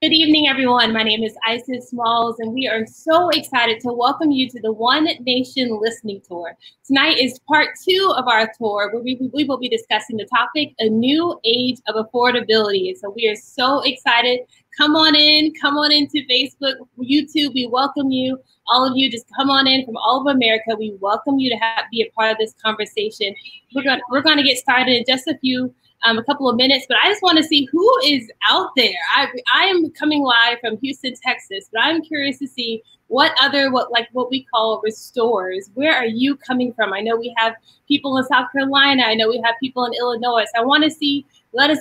Good evening, everyone. My name is Isis Smalls, and we are so excited to welcome you to the One Nation Listening Tour. Tonight is part 2 of our tour, where we will be discussing the topic, A New Age of Affordability. So we are so excited. Come on into Facebook, YouTube. We welcome you. All of you, just come on in from all over America. We welcome you to be a part of this conversation. We're going to get started in just a couple of minutes, but I just want to see who is out there. I am coming live from Houston, Texas, but I'm curious to see what we call restorers. Where are you coming from? I know we have people in South Carolina. I know we have people in Illinois. So I want to see,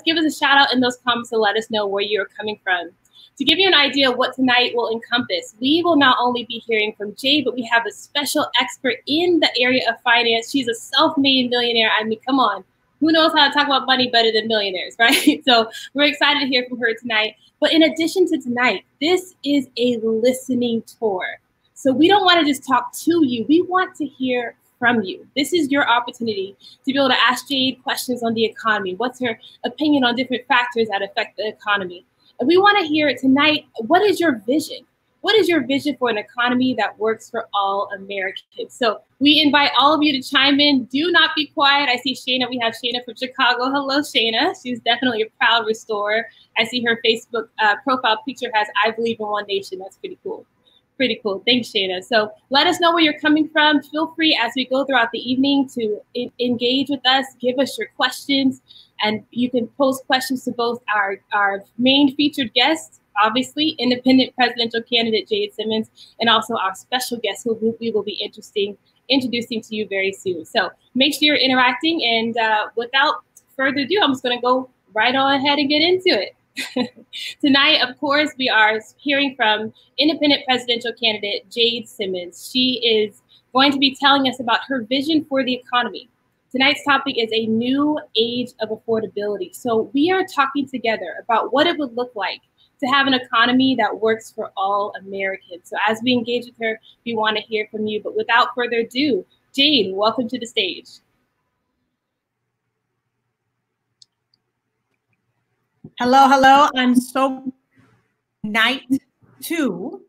give us a shout out in those comments and let us know where you're coming from. To give you an idea of what tonight will encompass, we will not only be hearing from Jade, but we have a special expert in the area of finance. She's a self-made millionaire. I mean, come on. Who knows how to talk about money better than millionaires, right? So we're excited to hear from her tonight. But in addition to tonight, this is a listening tour. So we don't want to just talk to you. We want to hear from you. This is your opportunity to be able to ask Jade questions on the economy. What's her opinion on different factors that affect the economy? And we want to hear tonight, what is your vision? What is your vision for an economy that works for all Americans? So we invite all of you to chime in. Do not be quiet. I see Shayna. We have Shayna from Chicago. Hello, Shayna. She's definitely a proud restorer. I see her Facebook profile picture has, I believe in one nation. That's pretty cool. Pretty cool. Thanks, Shayna. So let us know where you're coming from. Feel free as we go throughout the evening to engage with us. Give us your questions. And you can pose questions to both our main featured guests, obviously, independent presidential candidate Jade Simmons, and also our special guest who we will be introducing to you very soon. So make sure you're interacting. And without further ado, I'm just going to go right on ahead and get into it. Tonight, of course, we are hearing from independent presidential candidate Jade Simmons. She is going to be telling us about her vision for the economy. Tonight's topic is a new age of affordability. So we are talking together about what it would look like to have an economy that works for all Americans. So as we engage with her, we want to hear from you. But without further ado, Jade, welcome to the stage. Hello. I'm so night 2.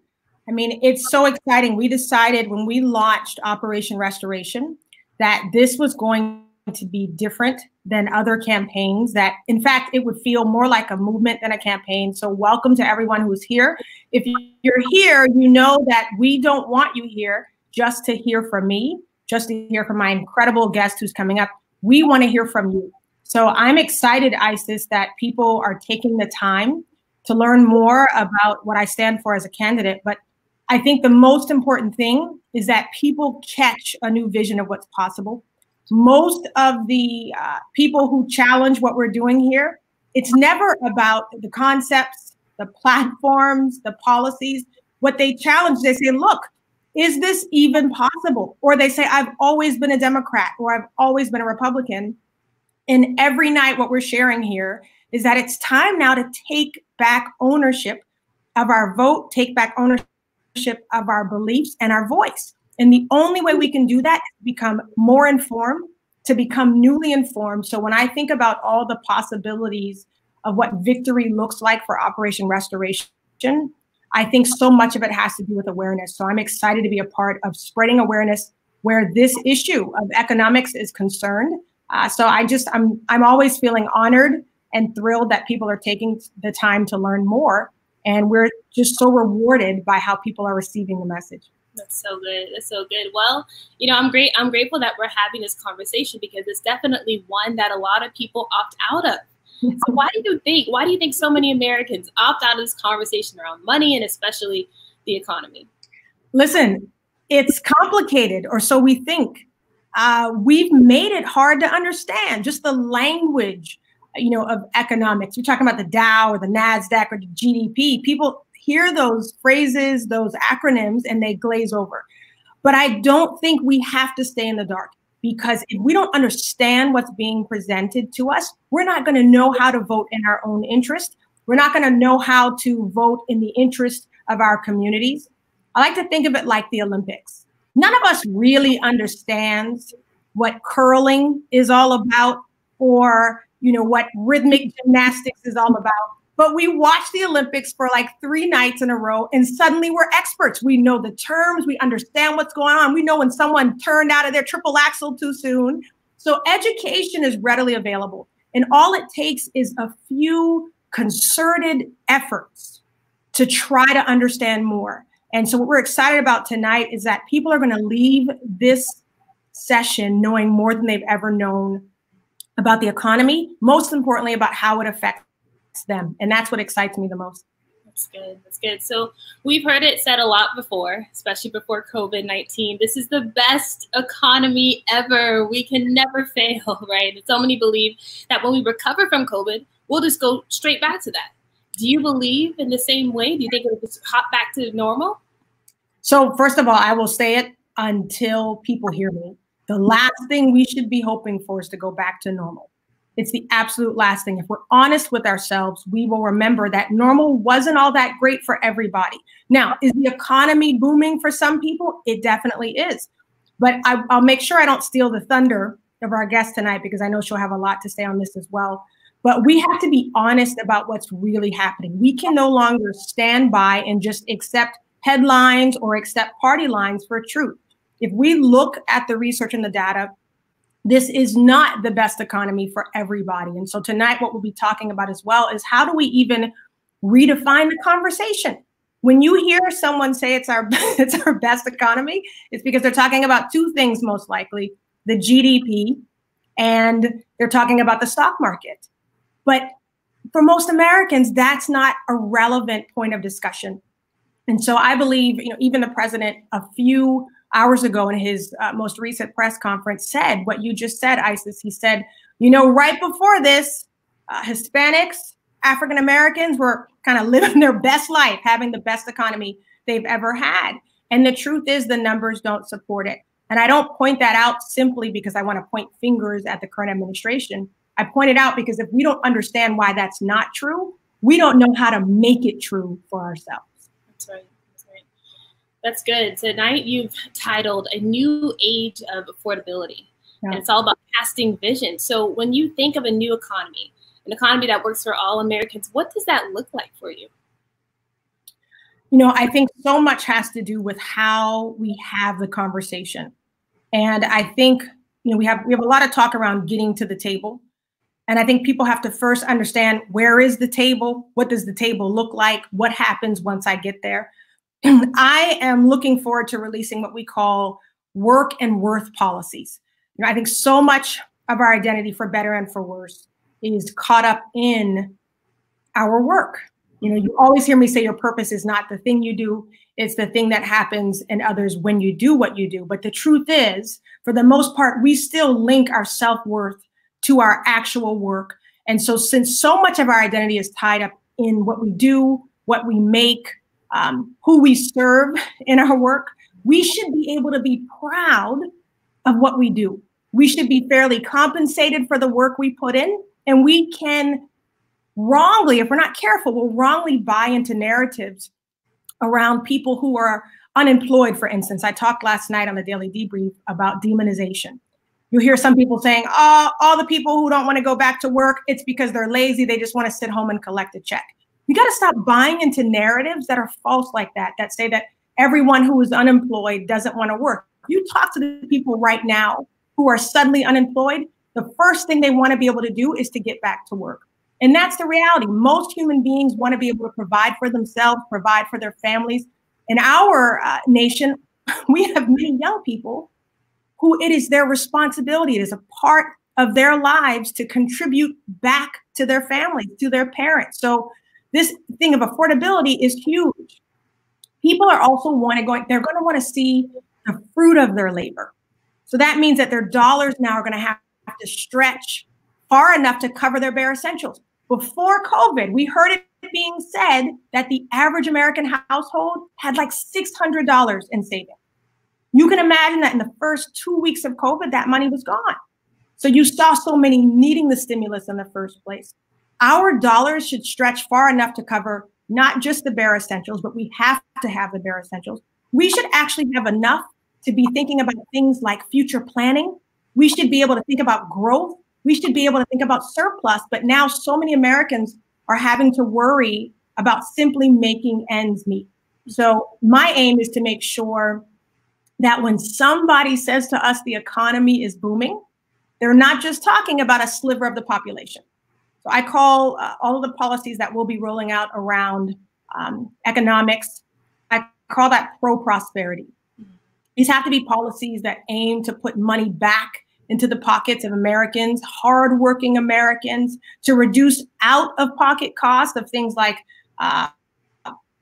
I mean, it's so exciting. We decided when we launched Operation Restoration that this was going to be different than other campaigns, that in fact, it would feel more like a movement than a campaign. So welcome to everyone who's here. If you're here, you know that we don't want you here just to hear from me, just to hear from my incredible guest who's coming up. We want to hear from you. So I'm excited, Isis, that people are taking the time to learn more about what I stand for as a candidate. But I think the most important thing is that people catch a new vision of what's possible. Most of the people who challenge what we're doing here, it's never about the concepts, the platforms, the policies. What they challenge, they say, look, is this even possible? Or they say, I've always been a Democrat, or I've always been a Republican. And every night what we're sharing here is that it's time now to take back ownership of our vote, take back ownership of our beliefs and our voice. And the only way we can do that is become more informed, to become newly informed. So when I think about all the possibilities of what victory looks like for Operation Restoration, I think so much of it has to do with awareness. So I'm excited to be a part of spreading awareness where this issue of economics is concerned. So I'm always feeling honored and thrilled that people are taking the time to learn more. And we're just so rewarded by how people are receiving the message. That's so good. That's so good. Well, you know, I'm grateful that we're having this conversation, because it's definitely one that a lot of people opt out of. So why do you think so many Americans opt out of this conversation around money, and especially the economy? Listen, it's complicated, or so we think. We've made it hard to understand just the language, of economics. You're talking about the Dow or the NASDAQ or the GDP. People hear those phrases, those acronyms, and they glaze over. But I don't think we have to stay in the dark, because if we don't understand what's being presented to us, we're not going to know how to vote in our own interest. We're not going to know how to vote in the interest of our communities. I like to think of it like the Olympics. None of us really understands what curling is all about, or what rhythmic gymnastics is all about. But we watch the Olympics for like 3 nights in a row, and suddenly we're experts. We know the terms, we understand what's going on. We know when someone turned out of their triple axel too soon. So education is readily available. And all it takes is a few concerted efforts to try to understand more. And so what we're excited about tonight is that people are going to leave this session knowing more than they've ever known about the economy, most importantly about how it affects them. And that's what excites me the most. That's good. That's good. So we've heard it said a lot before, especially before COVID-19. This is the best economy ever. We can never fail, right? And so many believe that when we recover from COVID, we'll just go straight back to that. Do you believe in the same way? Do you think it'll just hop back to normal? So first of all, I will say it until people hear me. The last thing we should be hoping for is to go back to normal. It's the absolute last thing. If we're honest with ourselves, we will remember that normal wasn't all that great for everybody. Now, is the economy booming for some people? It definitely is. But I'll make sure I don't steal the thunder of our guest tonight, because I know she'll have a lot to say on this as well. But we have to be honest about what's really happening. We can no longer stand by and just accept headlines or accept party lines for truth. If we look at the research and the data, this is not the best economy for everybody. And so tonight, what we'll be talking about as well is how do we even redefine the conversation? When you hear someone say it's our best economy, it's because they're talking about two things, most likely, the GDP, and they're talking about the stock market. But for most Americans, that's not a relevant point of discussion. And so I believe, even the president a few hours ago in his most recent press conference said what you just said, Isis. He said, right before this, Hispanics, African Americans were kind of living their best life, having the best economy they've ever had. And the truth is the numbers don't support it. And I don't point that out simply because I want to point fingers at the current administration. I point it out because if we don't understand why that's not true, we don't know how to make it true for ourselves. That's right. That's good. Tonight you've titled A New Age of Affordability. Yeah. And it's all about casting vision. So when you think of a new economy, an economy that works for all Americans, what does that look like for you? I think so much has to do with how we have the conversation. And I think, we have a lot of talk around getting to the table. And I think people have to first understand, where is the table? What does the table look like? What happens once I get there? I am looking forward to releasing what we call work and worth policies. I think so much of our identity, for better and for worse, is caught up in our work. You always hear me say your purpose is not the thing you do, it's the thing that happens in others when you do what you do. But the truth is, for the most part, we still link our self-worth to our actual work. And so since so much of our identity is tied up in what we do, what we make, who we serve in our work, we should be able to be proud of what we do. We should be fairly compensated for the work we put in, and we can wrongly, if we're not careful, we'll wrongly buy into narratives around people who are unemployed, for instance. I talked last night on the Daily Debrief about demonization. You'll hear some people saying, all the people who don't want to go back to work, it's because they're lazy, they just want to sit home and collect a check. You got to stop buying into narratives that are false like that say that everyone who is unemployed doesn't want to work. You talk to the people right now who are suddenly unemployed, the first thing they want to be able to do is to get back to work. And that's the reality. Most human beings want to be able to provide for themselves, provide for their families. In our nation, we have many young people who it is their responsibility, it is a part of their lives to contribute back to their families, to their parents. So this thing of affordability is huge. People are also they're going to want to see the fruit of their labor. So that means that their dollars now are going to have to stretch far enough to cover their bare essentials. Before COVID, we heard it being said that the average American household had like $600 in savings. You can imagine that in the first 2 weeks of COVID, that money was gone. So you saw so many needing the stimulus in the first place. Our dollars should stretch far enough to cover not just the bare essentials, but we have to have the bare essentials. We should actually have enough to be thinking about things like future planning. We should be able to think about growth. We should be able to think about surplus. But now so many Americans are having to worry about simply making ends meet. So my aim is to make sure that when somebody says to us the economy is booming, they're not just talking about a sliver of the population. So I call all of the policies that we'll be rolling out around economics, I call that pro-prosperity. These have to be policies that aim to put money back into the pockets of Americans, hardworking Americans, to reduce out-of-pocket costs of things like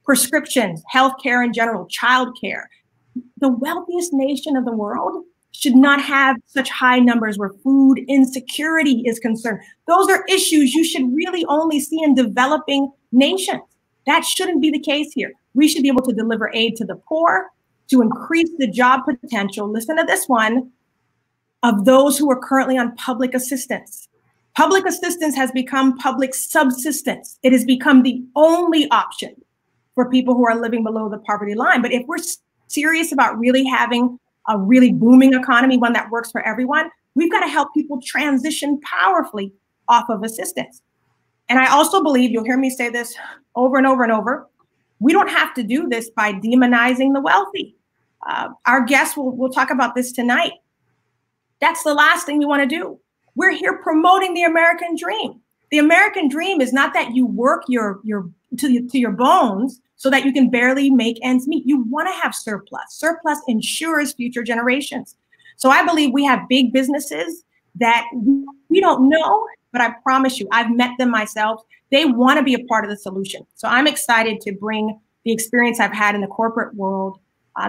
prescriptions, healthcare in general, childcare. The wealthiest nation of the world should not have such high numbers where food insecurity is concerned. Those are issues you should really only see in developing nations. That shouldn't be the case here. We should be able to deliver aid to the poor, to increase the job potential, listen to this one, of those who are currently on public assistance. Public assistance has become public subsistence. It has become the only option for people who are living below the poverty line. But if we're serious about really having a really booming economy, one that works for everyone, we've got to help people transition powerfully off of assistance. And I also believe, you'll hear me say this over and over and over, we don't have to do this by demonizing the wealthy. Our guests will talk about this tonight. That's the last thing we want to do. We're here promoting the American dream. The American dream is not that you work to your bones so that you can barely make ends meet. You want to have surplus. Surplus ensures future generations. So I believe we have big businesses that we don't know, but I promise you, I've met them myself. They want to be a part of the solution. So I'm excited to bring the experience I've had in the corporate world,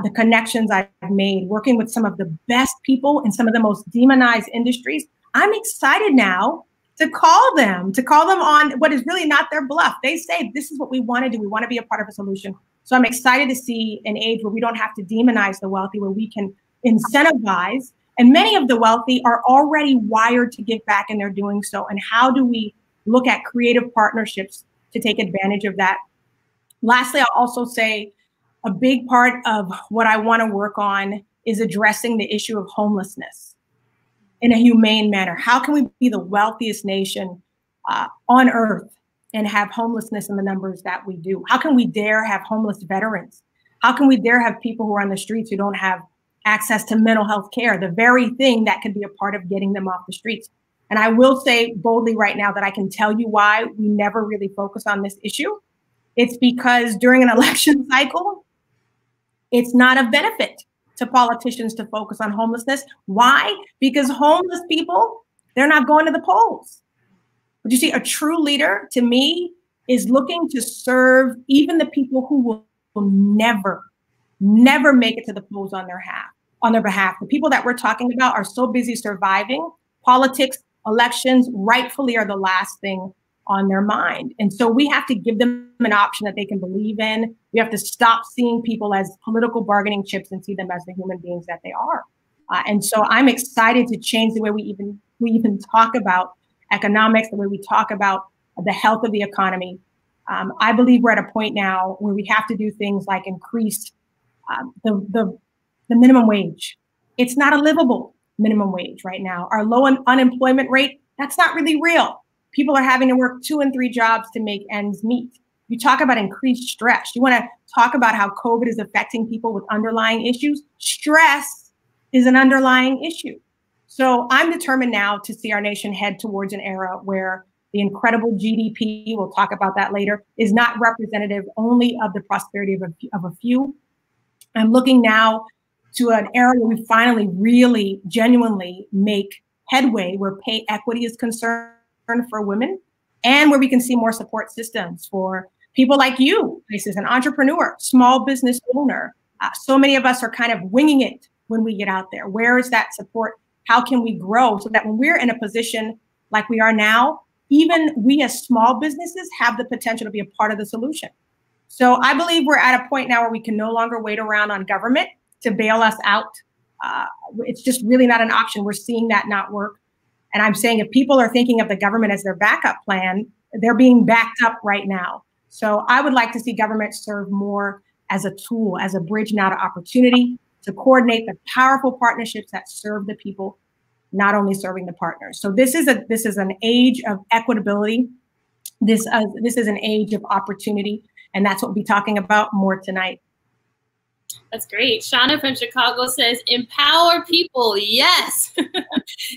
the connections I've made, working with some of the best people in some of the most demonized industries. I'm excited now to call them on what is really not their bluff. They say, this is what we want to do. We want to be a part of a solution. So I'm excited to see an age where we don't have to demonize the wealthy, where we can incentivize. And many of the wealthy are already wired to give back, and they're doing so. And how do we look at creative partnerships to take advantage of that? Lastly, I'll also say a big part of what I want to work on is addressing the issue of homelessness in a humane manner. How can we be the wealthiest nation on earth and have homelessness in the numbers that we do? How can we dare have homeless veterans? How can we dare have people who are on the streets who don't have access to mental health care, the very thing that could be a part of getting them off the streets? And I will say boldly right now that I can tell you why we never really focus on this issue. It's because during an election cycle, it's not a benefit to politicians to focus on homelessness. Why? Because homeless people, they're not going to the polls. But you see, a true leader to me is looking to serve even the people who will never make it to the polls on their behalf. The people that we're talking about are so busy surviving. Politics, elections rightfully are the last thing on their mind. And so we have to give them an option that they can believe in. We have to stop seeing people as political bargaining chips and see them as the human beings that they are. And so I'm excited to change the way we even talk about economics, the way we talk about the health of the economy. I believe we're at a point now where we have to do things like increase the minimum wage. It's not a livable minimum wage right now. Our low unemployment rate, that's not really real. People are having to work 2 and 3 jobs to make ends meet. You talk about increased stress. You want to talk about how COVID is affecting people with underlying issues. Stress is an underlying issue. So I'm determined now to see our nation head towards an era where the incredible GDP, we'll talk about that later, is not representative only of the prosperity of a few. I'm looking now to an era where we finally really genuinely make headway, where pay equity is concerned for women, and where we can see more support systems for people like you, Isis, an entrepreneur, small business owner. So many of us are kind of winging it when we get out there. Where is that support? How can we grow so that when we're in a position like we are now, even we as small businesses have the potential to be a part of the solution? So I believe we're at a point now where we can no longer wait around on government to bail us out. It's just really not an option. We're seeing that not work. And I'm saying if people are thinking of the government as their backup plan, they're being backed up right now. So I would like to see government serve more as a tool, as a bridge now to opportunity, to coordinate the powerful partnerships that serve the people, not only serving the partners. So this is an age of equitability. this is an age of opportunity, and that's what we'll be talking about more tonight. That's great. Shauna from Chicago says, empower people. Yes.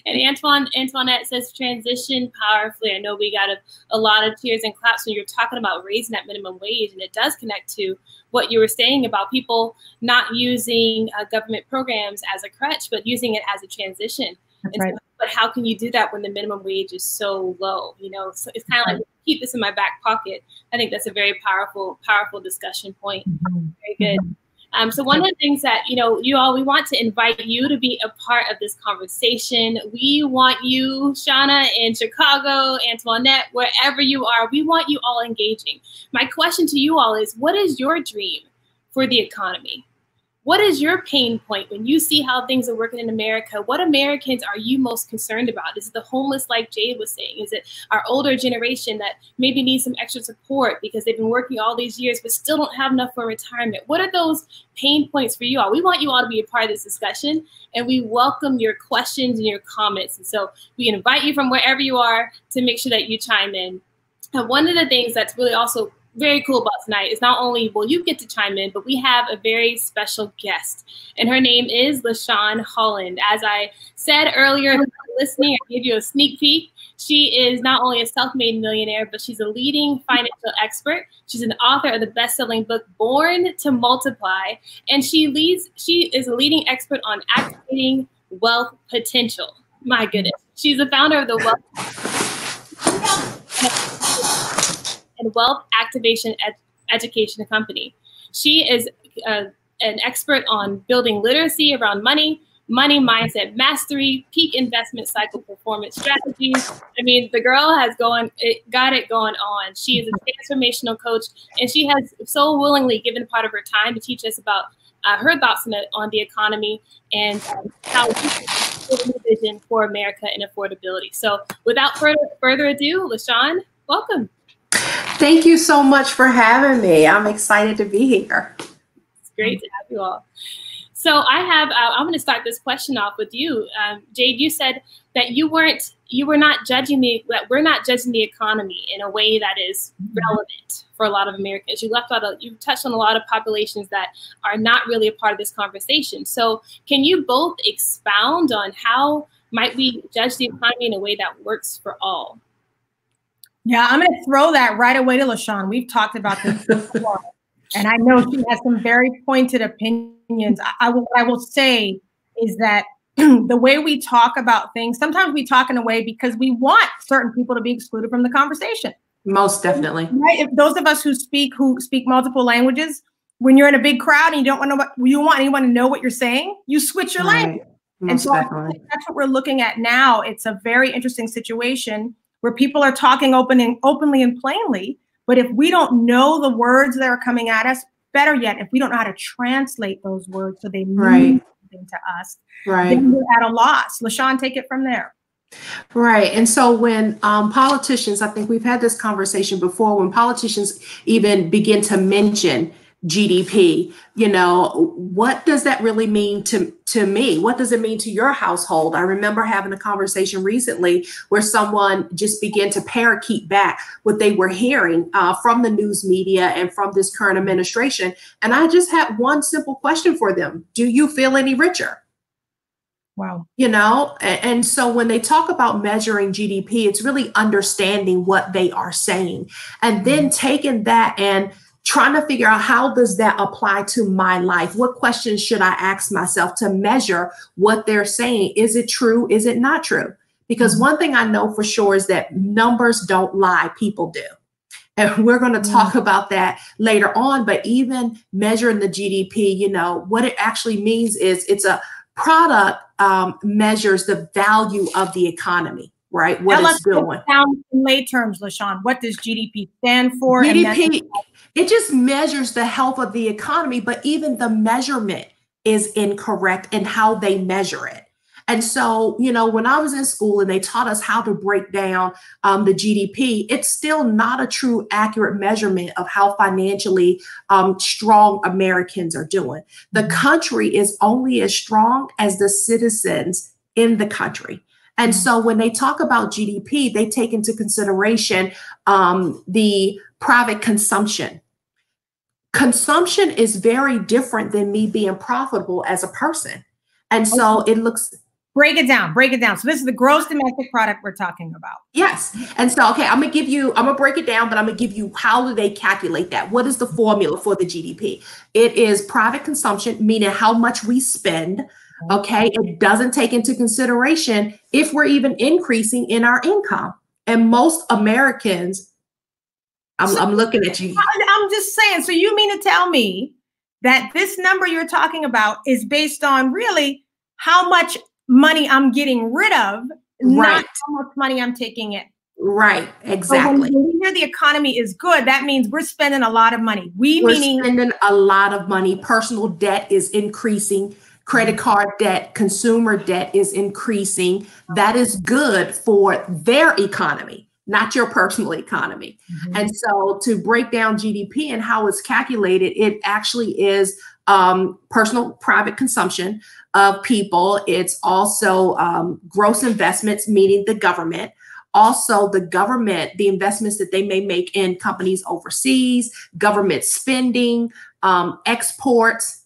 And Antoinette says, transition powerfully. I know we got a lot of cheers and claps when you're talking about raising that minimum wage. And it does connect to what you were saying about people not using government programs as a crutch, but using it as a transition. That's right. But how can you do that when the minimum wage is so low? You know, so it's kind of like, keep this in my back pocket. I think that's a very powerful discussion point. Very good. So one of the things that, we want to invite you to be a part of this conversation. We want you, Shauna, in Chicago, Antoinette, wherever you are, we want you all engaging. My question to you all is, what is your dream for the economy? What is your pain point when you see how things are working in America? What Americans are you most concerned about? Is it the homeless, like Jade was saying? Is it our older generation that maybe needs some extra support because they've been working all these years but still don't have enough for retirement? What are those pain points for you all? We want you all to be a part of this discussion, and we welcome your questions and your comments. And so we invite you from wherever you are to make sure that you chime in. And one of the things that's really also very cool about tonight is not only will you get to chime in, but we have a very special guest, and her name is LaShawn Holland. As I said earlier, listening, I gave you a sneak peek. She is not only a self-made millionaire, but she's a leading financial expert. She's an author of the best-selling book, Born to Multiply, and she is a leading expert on activating wealth potential. My goodness. She's the founder of the Wealth Activation Education Company. She is an expert on building literacy around money mindset mastery, peak investment cycle performance strategies. I mean, the girl has got it going on. She is a transformational coach, and she has so willingly given part of her time to teach us about her thoughts on the economy and how we can build a new vision for America and affordability. So without further ado, LaShawn, welcome. Thank you so much for having me. I'm excited to be here. It's great to have you all. So I'm going to start this question off with you. Jade, you said that we're not judging the economy in a way that is relevant for a lot of Americans. You touched on a lot of populations that are not really a part of this conversation. So can you both expound on how might we judge the economy in a way that works for all? Yeah, I'm going to throw that right away to LaShawn. We've talked about this before, and I know she has some very pointed opinions. What I will say is that the way we talk about things, sometimes we talk in a way because we want certain people to be excluded from the conversation. Most definitely. Right? If those of us who speak multiple languages, when you're in a big crowd and you don't want anyone to know what you're saying, you switch your language. And so that's what we're looking at now. It's a very interesting situation where people are talking openly and plainly, but if we don't know the words that are coming at us, better yet, if we don't know how to translate those words so they mean something to us, then we're at a loss. LaShawn, take it from there. Right. And so when politicians, I think we've had this conversation before, when politicians even begin to mention GDP, what does that really mean to me? What does it mean to your household? I remember having a conversation recently where someone just began to parakeet back what they were hearing from the news media and from this current administration. And I just had one simple question for them. Do you feel any richer? Wow. And so when they talk about measuring GDP, it's really understanding what they are saying and then taking that and trying to figure out how does that apply to my life? What questions should I ask myself to measure what they're saying? Is it true? Is it not true? Because one thing I know for sure is that numbers don't lie, people do. And we're going to talk about that later on. But even measuring the GDP, what it actually means is it's a product measures the value of the economy. Right? What it's doing. In lay terms, LaShawn, what does GDP stand for? GDP, it just measures the health of the economy, but even the measurement is incorrect in how they measure it. And so, when I was in school and they taught us how to break down the GDP, it's still not a true accurate measurement of how financially strong Americans are doing. The country is only as strong as the citizens in the country. And so when they talk about GDP, they take into consideration the private consumption. Consumption is very different than me being profitable as a person. And so it looks... Break it down. So this is the gross domestic product we're talking about. Yes. And so, okay, I'm going to break it down, but I'm going to give you how do they calculate that? What is the formula for the GDP? It is private consumption, meaning how much we spend. Okay. It doesn't take into consideration if we're even increasing in our income. And most Americans, I'm looking at you. I'm just saying, so you mean to tell me that this number you're talking about is based on really how much money I'm getting rid of, not how much money I'm taking in. Right, exactly. So when we hear the economy is good, that means we're spending a lot of money. We're spending a lot of money. Personal debt is increasing. Credit card debt, consumer debt is increasing. That is good for their economy, not your personal economy. And so to break down GDP and how it's calculated, it actually is personal private consumption of people. It's also gross investments, meaning the government. Also, the government, the investments that they may make in companies overseas, government spending, exports,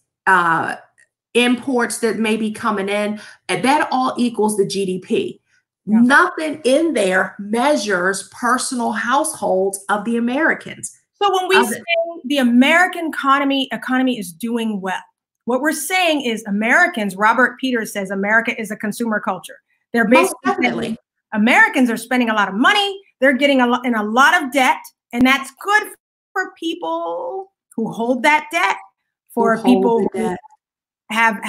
imports that may be coming in, and that all equals the GDP. Yeah. Nothing in there measures personal households of the Americans. So when we say the American economy is doing well, what we're saying is Americans, Robert Peters says America is a consumer culture. They're basically Americans are spending a lot of money. They're getting in a lot of debt, and that's good for people who hold that debt, for people who have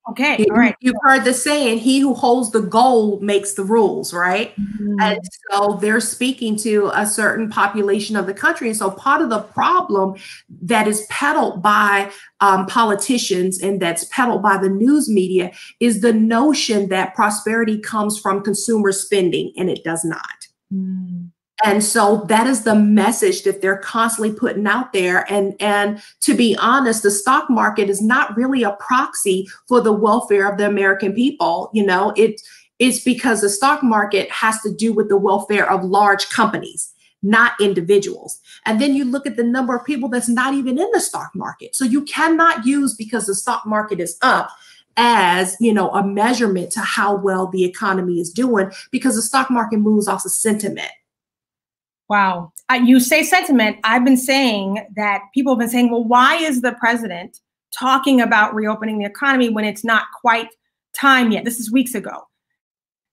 okay, all right. You've heard the saying, he who holds the gold makes the rules, right? And so they're speaking to a certain population of the country. And so part of the problem that is peddled by politicians and that's peddled by the news media is the notion that prosperity comes from consumer spending, and it does not. And so that is the message that they're constantly putting out there. And to be honest, the stock market is not really a proxy for the welfare of the American people. You know, it's because the stock market has to do with the welfare of large companies, not individuals. And then you look at the number of people that's not even in the stock market. So you cannot use because the stock market is up as, you know, a measurement to how well the economy is doing, because the stock market moves off of sentiment. Wow. You say sentiment. I've been saying that people have been saying, well, why is the president talking about reopening the economy when it's not quite time yet? This is weeks ago.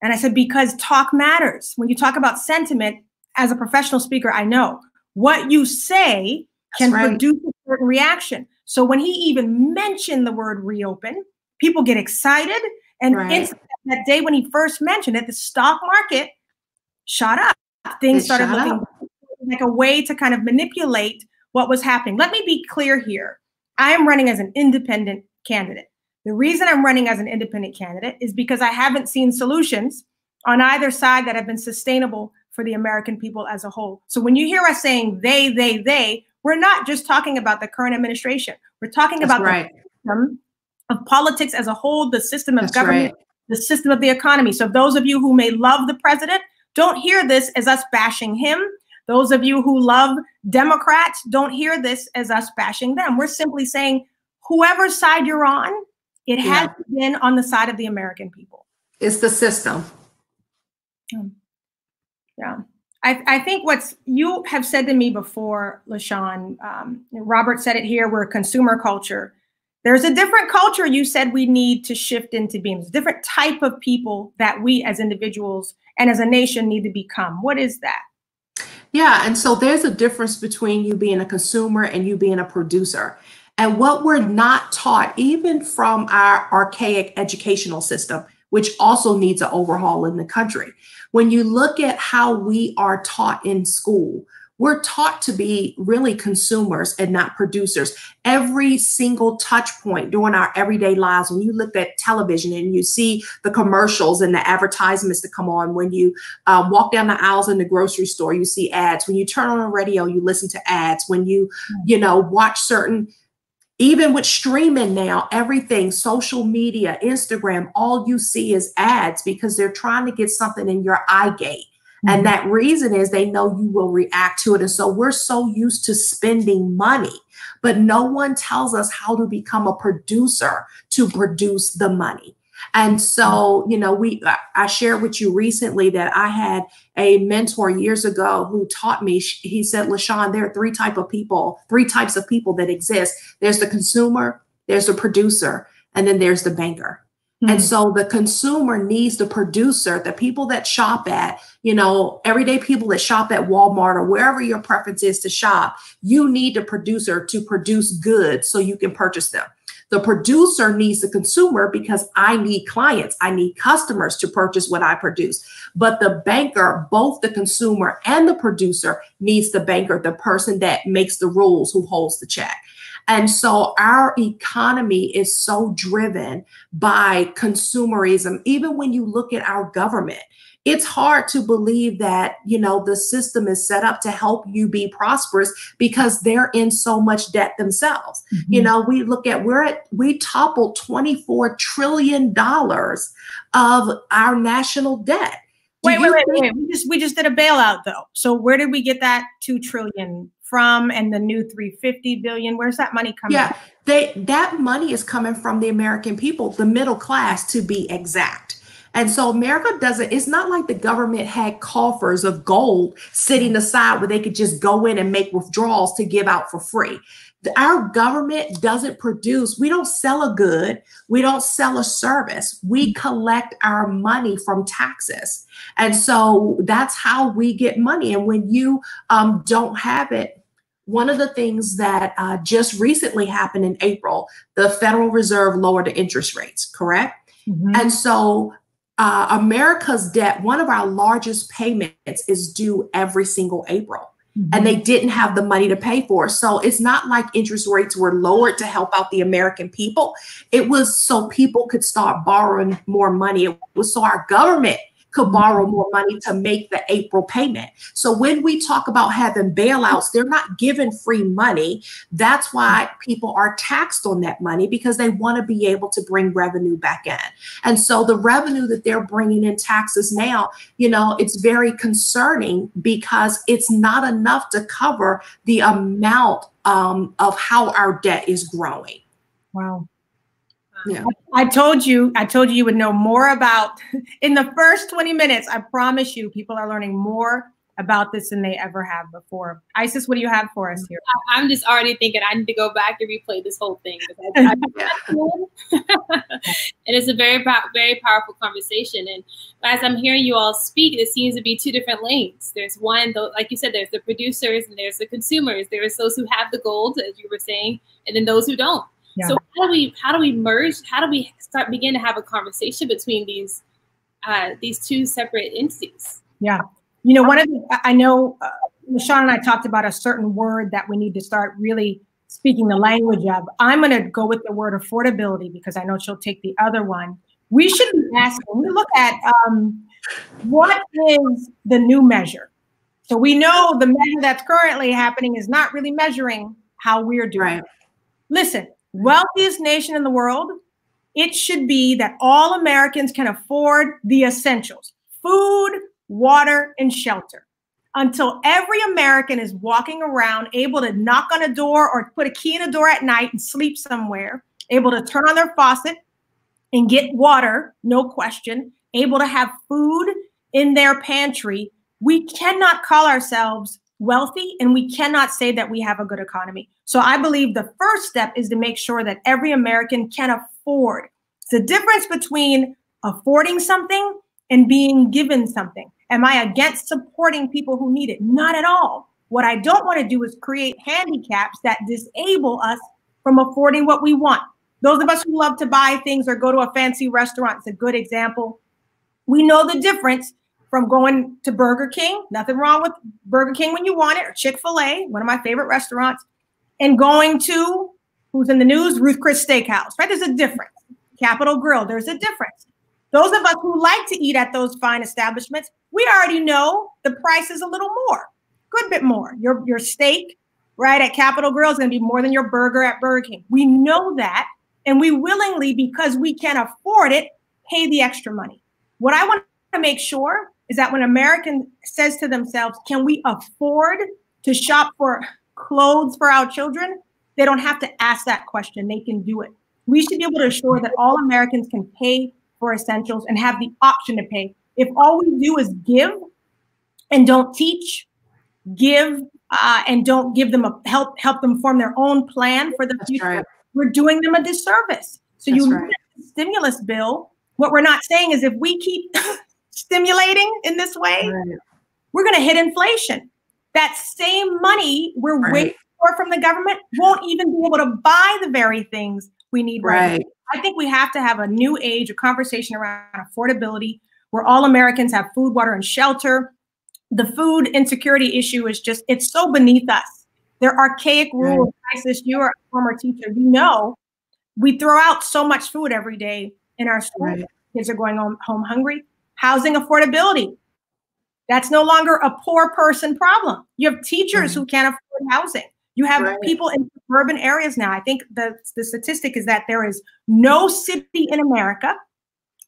And I said, because talk matters. When you talk about sentiment, as a professional speaker, I know what you say can produce a certain reaction. So when he even mentioned the word reopen, people get excited. And that day when he first mentioned it, the stock market shot up. Things started looking like a way to kind of manipulate what was happening. Let me be clear here. I am running as an independent candidate. The reason I'm running as an independent candidate is because I haven't seen solutions on either side that have been sustainable for the American people as a whole. So when you hear us saying they, we're not just talking about the current administration. We're talking about the system of politics as a whole, the system of government, the system of the economy. So those of you who may love the president, don't hear this as us bashing him. Those of you who love Democrats, don't hear this as us bashing them. We're simply saying, whoever side you're on, it has been on the side of the American people. It's the system. Yeah. I think what's you have said to me before, LaShawn, Robert said it here, we're a consumer culture. There's a different culture you said we need to shift into being. There's a different type of people that we as individuals and as a nation need to become. What is that? Yeah, and so there's a difference between you being a consumer and you being a producer. And what we're not taught, even from our archaic educational system, which also needs an overhaul in the country. When you look at how we are taught in school, we're taught to be really consumers and not producers. Every single touch point during our everyday lives, when you look at television and you see the commercials and the advertisements that come on, when you walk down the aisles in the grocery store, you see ads. When you turn on the radio, you listen to ads. When you, watch certain Even with streaming now, everything, social media, Instagram, all you see is ads because they're trying to get something in your eye gate. And that reason is they know you will react to it. And so we're so used to spending money, but no one tells us how to become a producer to produce the money. And so, you know, I shared with you recently that I had a mentor years ago who taught me, he said, LaShawn, there are three types of people that exist. There's the consumer, there's the producer, and then there's the banker. And so the consumer needs the producer, the people that shop at, you know, everyday people that shop at Walmart or wherever your preference is to shop. You need the producer to produce goods so you can purchase them. The producer needs the consumer because I need clients. I need customers to purchase what I produce. But the banker, both the consumer and the producer, needs the banker, the person that makes the rules, who holds the check. And so our economy is so driven by consumerism. Even when you look at our government, it's hard to believe that, you know, the system is set up to help you be prosperous because they're in so much debt themselves. You know, we look at, we toppled $24 trillion of our national debt. Wait. We just did a bailout though. So where did we get that $2 trillion from, and the new $350 billion? Where's that money coming from? That money is coming from the American people, the middle class to be exact. And so America it's not like the government had coffers of gold sitting aside where they could just go in and make withdrawals to give out for free. Our government doesn't produce, we don't sell a good, we don't sell a service, we collect our money from taxes. And so that's how we get money. And when you don't have it, one of the things that just recently happened in April, the Federal Reserve lowered the interest rates, correct? And so America's debt, one of our largest payments, is due every single April. And they didn't have the money to pay for it. So it's not like interest rates were lowered to help out the American people. It was so people could start borrowing more money. It was so our government could borrow more money to make the April payment. So when we talk about having bailouts, they're not given free money. That's why people are taxed on that money, because they want to be able to bring revenue back in. And so the revenue that they're bringing in taxes now, you know, it's very concerning because it's not enough to cover the amount of how our debt is growing. Wow. Yeah. I told you you would know more about, in the first 20 minutes, I promise you people are learning more about this than they ever have before. Isis, what do you have for us here? I'm just already thinking I need to go back and replay this whole thing. And it's a very, very powerful conversation. And as I'm hearing you all speak, it seems to be two different lanes. There's one, though, like you said, there's the producers and there's the consumers. There's those who have the gold, as you were saying, and then those who don't. Yeah. So how do we merge? How do we begin to have a conversation between these two separate entities? Yeah, you know, I know LaShawn and I talked about a certain word that we need to start really speaking the language of. I'm going to go with the word affordability because I know she'll take the other one. We should be asking. We look at what is the new measure. So we know the measure that's currently happening is not really measuring how we're doing. Right. Listen. Wealthiest nation in the world, it should be that all Americans can afford the essentials: food, water, and shelter. Until every American is walking around able to knock on a door or put a key in a door at night and sleep somewhere, able to turn on their faucet and get water, no question, able to have food in their pantry, we cannot call ourselves wealthy, and we cannot say that we have a good economy. So I believe the first step is to make sure that every American can afford. It's the difference between affording something and being given something. Am I against supporting people who need it? Not at all. What I don't want to do is create handicaps that disable us from affording what we want. Those of us who love to buy things or go to a fancy restaurant, it's a good example. We know the difference from going to Burger King, nothing wrong with Burger King when you want it, or Chick-fil-A, one of my favorite restaurants, and going to, who's in the news, Ruth Chris Steakhouse, right? There's a difference. Capitol Grill, there's a difference. Those of us who like to eat at those fine establishments, we already know the price is a little more, good bit more. Your steak, right, at Capitol Grill is going to be more than your burger at Burger King. We know that, and we willingly, because we can afford it, pay the extra money. What I want to make sure is that when an American says to themselves, can we afford to shop for clothes for our children? They don't have to ask that question. They can do it. We should be able to assure that all Americans can pay for essentials and have the option to pay. If all we do is give and don't teach, give and don't give them help them form their own plan for the future, right, we're doing them a disservice. So you look at the stimulus bill. What we're not saying is if we keep stimulating in this way, right, we're going to hit inflation. That same money we're waiting for from the government won't even be able to buy the very things we need right now. I think we have to have a new age, a conversation around affordability, where all Americans have food, water, and shelter. The food insecurity issue is just, it's so beneath us. They're archaic rules. Isis, you are a former teacher. You know, we throw out so much food every day in our school. Right. Kids are going home hungry. Housing affordability. That's no longer a poor person problem. You have teachers who can't afford housing. You have people in suburban areas now. I think the statistic is that there is no city in America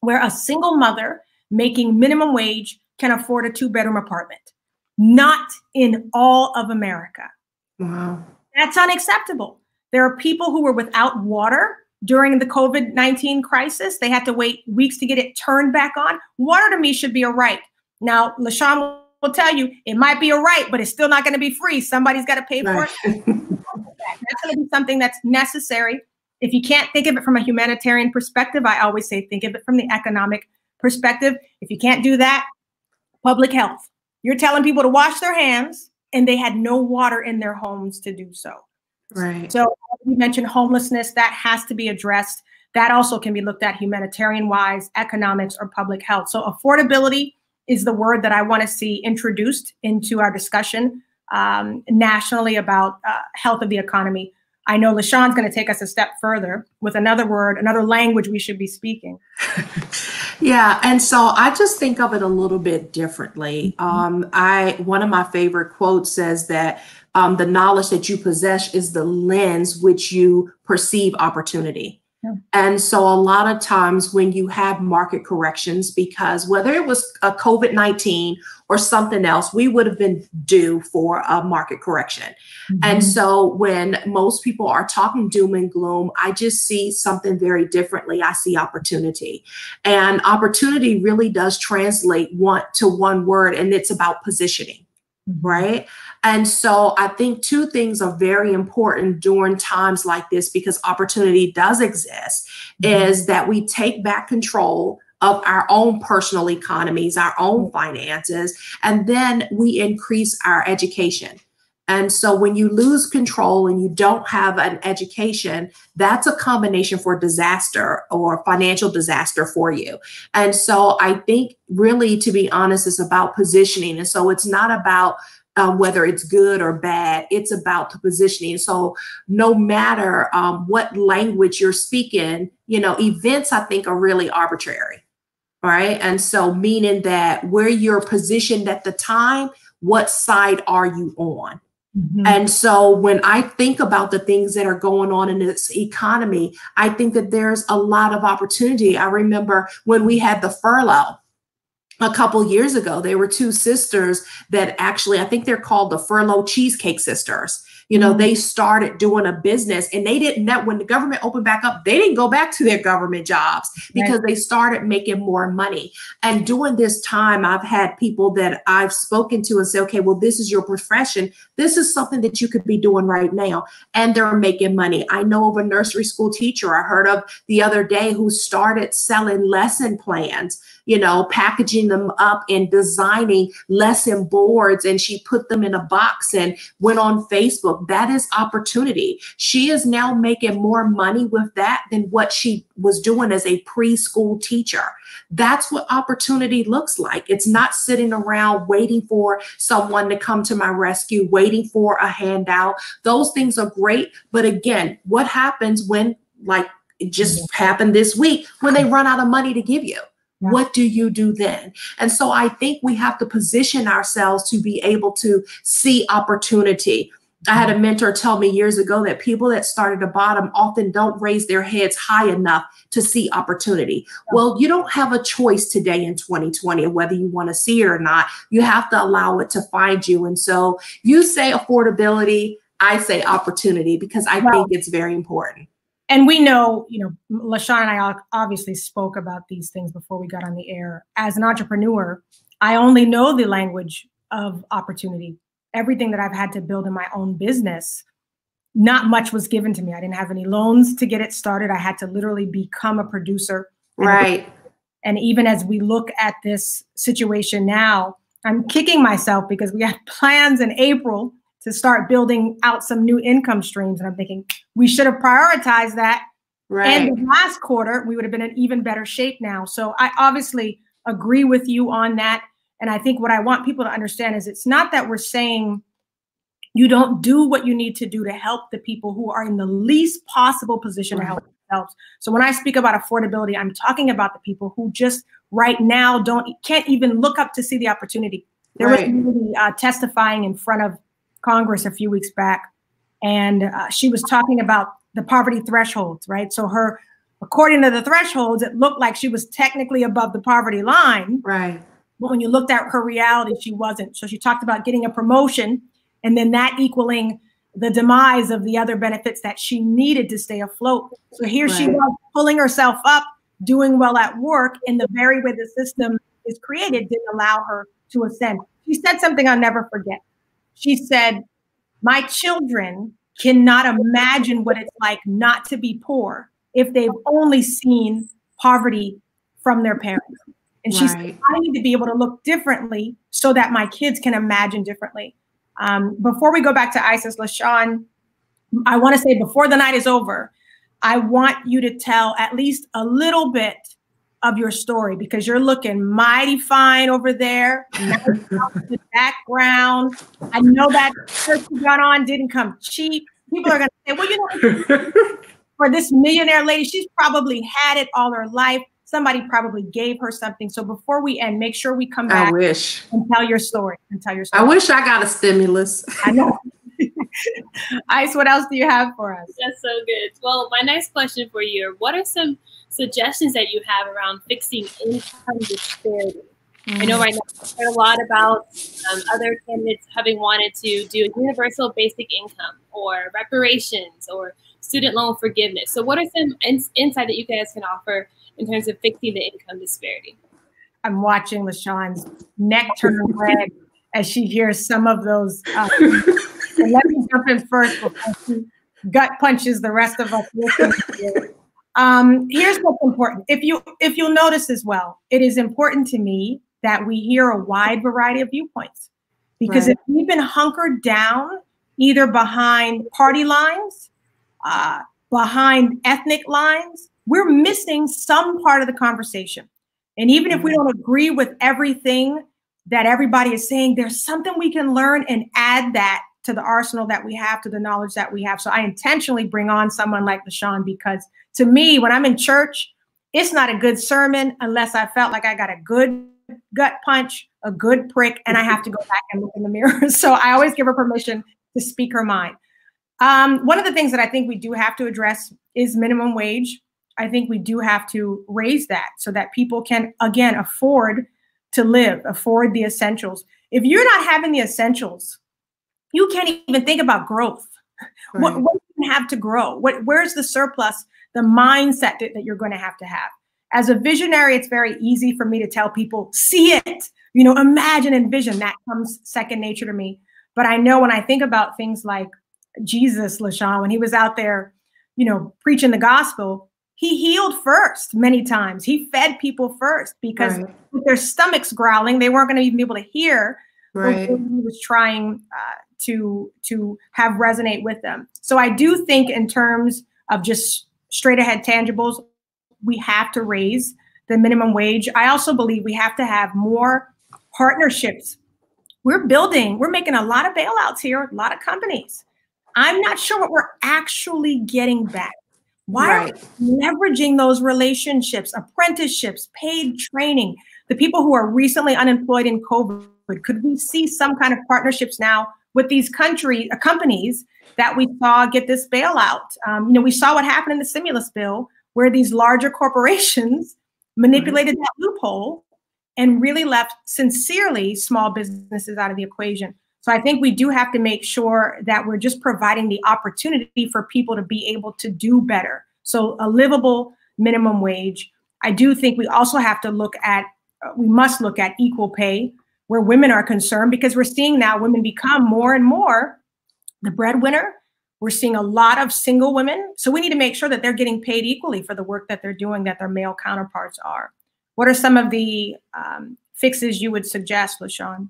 where a single mother making minimum wage can afford a 2-bedroom apartment. Not in all of America. Wow. That's unacceptable. There are people who were without water during the COVID-19 crisis. They had to wait weeks to get it turned back on. Water to me should be a right. Now, LaShawn will tell you it might be a right, but it's still not going to be free. Somebody's got to pay for it. That's going to be something that's necessary. If you can't think of it from a humanitarian perspective, I always say think of it from the economic perspective. If you can't do that, public health. You're telling people to wash their hands and they had no water in their homes to do so. Right. So you mentioned homelessness, that has to be addressed. That also can be looked at humanitarian wise, economics, or public health. So affordability is the word that I want to see introduced into our discussion nationally about health of the economy. I know LaShawn's going to take us a step further with another word, another language we should be speaking. Yeah, and so I just think of it a little bit differently. One of my favorite quotes says that the knowledge that you possess is the lens which you perceive opportunity. Yeah. And so a lot of times when you have market corrections, because whether it was a COVID-19 or something else, we would have been due for a market correction. Mm-hmm. And so when most people are talking doom and gloom, I just see something very differently. I see opportunity, and opportunity really does translate to one word, and it's about positioning. Right. And so I think two things are very important during times like this, because opportunity does exist, is that we take back control of our own personal economies, our own finances, and then we increase our education. And so when you lose control and you don't have an education, that's a combination for disaster or financial disaster for you. And so I think really, to be honest, it's about positioning. And so it's not about whether it's good or bad, it's about the positioning. So no matter what language you're speaking, events, I think, are really arbitrary. Right. And so meaning that where you're positioned at the time, what side are you on? Mm-hmm. And so when I think about the things that are going on in this economy, I think that there's a lot of opportunity. I remember when we had the furlough a couple years ago, there were two sisters that actually, I think they're called the Furlough Cheesecake Sisters. They started doing a business, and they didn't know when the government opened back up, they didn't go back to their government jobs because they started making more money. And during this time, I've had people that I've spoken to and say, okay, well, this is your profession. This is something that you could be doing right now. And they're making money. I know of a nursery school teacher I heard of the other day who started selling lesson plans, packaging them up and designing lesson boards. And she put them in a box and went on Facebook. That is opportunity. She is now making more money with that than what she was doing as a preschool teacher. That's what opportunity looks like. It's not sitting around waiting for someone to come to my rescue, waiting for a handout. Those things are great. But again, what happens when, like it just happened this week, when they run out of money to give you? What do you do then? And so I think we have to position ourselves to be able to see opportunity. I had a mentor tell me years ago that people that start at the bottom often don't raise their heads high enough to see opportunity. Well, you don't have a choice today in 2020 whether you want to see it or not. You have to allow it to find you. And so you say affordability, I say opportunity, because I think it's very important. And we know, LaShawn and I obviously spoke about these things before we got on the air. As an entrepreneur, I only know the language of opportunity. Everything that I've had to build in my own business, not much was given to me. I didn't have any loans to get it started. I had to literally become a producer. Right. And even as we look at this situation now, I'm kicking myself because we had plans in April to start building out some new income streams. And I'm thinking we should have prioritized that. Right. And the last quarter, we would have been in even better shape now. So I obviously agree with you on that. And I think what I want people to understand is it's not that we're saying you don't do what you need to do to help the people who are in the least possible position to help themselves. So when I speak about affordability, I'm talking about the people who just right now can't even look up to see the opportunity. There was somebody testifying in front of Congress a few weeks back, and she was talking about the poverty thresholds, right? So according to the thresholds, it looked like she was technically above the poverty line. Right. But when you looked at her reality, she wasn't. So she talked about getting a promotion and then that equaling the demise of the other benefits that she needed to stay afloat. So here she was pulling herself up, doing well at work, and the very way the system is created didn't allow her to ascend. She said something I'll never forget. She said, my children cannot imagine what it's like not to be poor if they've only seen poverty from their parents. And she said, I need to be able to look differently so that my kids can imagine differently. Before we go back to Isis, LaShawn, I want to say before the night is over, I want you to tell at least a little bit of your story, because you're looking mighty fine over there. The background. I know that shirt you got on didn't come cheap. People are going to say, well, for this millionaire lady, she's probably had it all her life. Somebody probably gave her something. So before we end, make sure we come back and tell your story. I wish I got a stimulus. I know. Ice, what else do you have for us? That's so good. Well, my next question for you are, what are some suggestions that you have around fixing income disparity? I know right now we've heard a lot about other candidates having wanted to do a universal basic income or reparations or student loan forgiveness. So what are some insight that you guys can offer in terms of fixing the income disparity? I'm watching LaShawn's neck turn red as she hears some of those. Let me jump in first before she gut punches the rest of us. Here's what's important. If you'll notice as well, it is important to me that we hear a wide variety of viewpoints, because if we've been hunkered down either behind party lines, behind ethnic lines, we're missing some part of the conversation. And even if we don't agree with everything that everybody is saying, there's something we can learn and add that to the arsenal that we have, to the knowledge that we have. So I intentionally bring on someone like LaShawn, because to me, when I'm in church, it's not a good sermon unless I felt like I got a good gut punch, a good prick, and I have to go back and look in the mirror. So I always give her permission to speak her mind. One of the things that I think we do have to address is minimum wage. I think we do have to raise that so that people can, again, afford to live, afford the essentials. If you're not having the essentials, you can't even think about growth. What do you have to grow? Where's the surplus, the mindset that you're going to have? As a visionary, it's very easy for me to tell people, see it, imagine and vision. That comes second nature to me. But I know when I think about things like Jesus, LaShawn, when he was out there, preaching the gospel, he healed first many times. He fed people first, because with their stomachs growling, they weren't going to even be able to hear what he was trying to have resonate with them. So I do think in terms of just straight ahead tangibles, we have to raise the minimum wage. I also believe we have to have more partnerships. We're making a lot of bailouts here, a lot of companies. I'm not sure what we're actually getting back. Why are we leveraging those relationships, apprenticeships, paid training, the people who are recently unemployed in COVID? Could we see some kind of partnerships now with these companies that we saw get this bailout. We saw what happened in the stimulus bill, where these larger corporations manipulated that loophole and really left sincerely small businesses out of the equation. So I think we do have to make sure that we're just providing the opportunity for people to be able to do better. So a livable minimum wage. I do think we also have to we must look at equal pay where women are concerned, because we're seeing now women become more and more the breadwinner. We're seeing a lot of single women. So we need to make sure that they're getting paid equally for the work that they're doing, that their male counterparts are. What are some of the fixes you would suggest, LaShawn?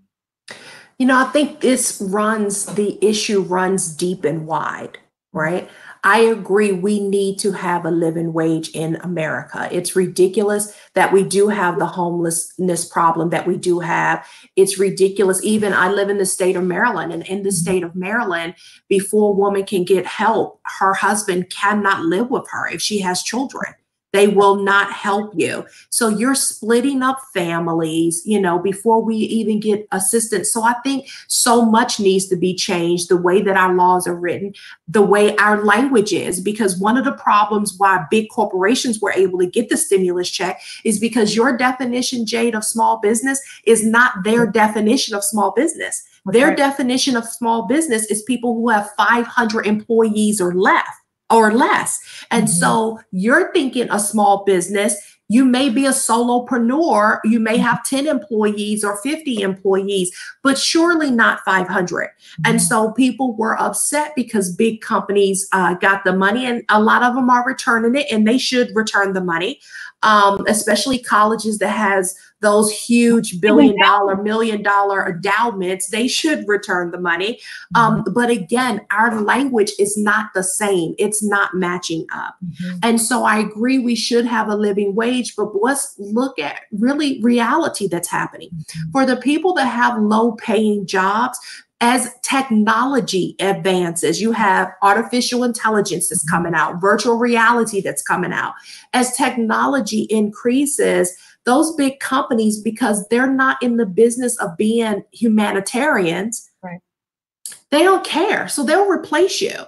I think the issue runs deep and wide, right? I agree we need to have a living wage in America. It's ridiculous that we do have the homelessness problem that we do have. It's ridiculous. Even I live in the state of Maryland, and in the state of Maryland, before a woman can get help, her husband cannot live with her if she has children. They will not help you. So you're splitting up families, before we even get assistance. So I think so much needs to be changed, the way that our laws are written, the way our language is, because one of the problems why big corporations were able to get the stimulus check is because your definition, Jade, of small business is not their definition of small business. Their definition of small business is people who have 500 employees or less. And so you're thinking a small business, you may be a solopreneur, you may have 10 employees or 50 employees, but surely not 500. And so people were upset because big companies got the money, and a lot of them are returning it, and they should return the money, especially colleges that has those huge $1 billion, $1 million endowments. They should return the money. But again, our language is not the same. It's not matching up. And so I agree we should have a living wage, but let's look at really reality that's happening. For the people that have low paying jobs, as technology advances, you have artificial intelligence that's coming out, virtual reality that's coming out. As technology increases, those big companies, because they're not in the business of being humanitarians, right, they don't care. So they'll replace you.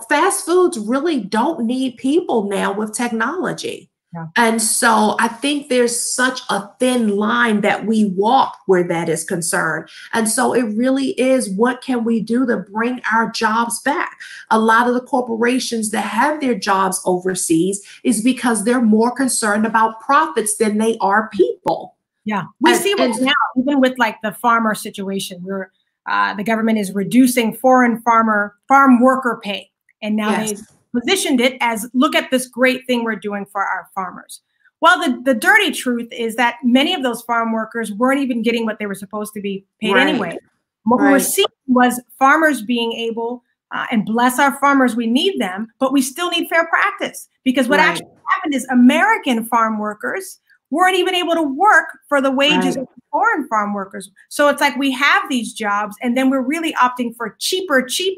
Fast foods really don't need people now with technology. Yeah. And so I think there's such a thin line that we walk where that is concerned. And so it really is, what can we do to bring our jobs back? A lot of the corporations that have their jobs overseas is because they're more concerned about profits than they are people. Yeah, we see it now, even with like the farmer situation, where the government is reducing foreign farm worker pay. And now they've positioned it as, look at this great thing we're doing for our farmers. Well, the dirty truth is that many of those farm workers weren't even getting what they were supposed to be paid anyway. What we were seeing was farmers being able, and bless our farmers, we need them, but we still need fair practice, because what actually happened is American farm workers weren't even able to work for the wages of foreign farm workers. So it's like we have these jobs, and then we're really opting for cheap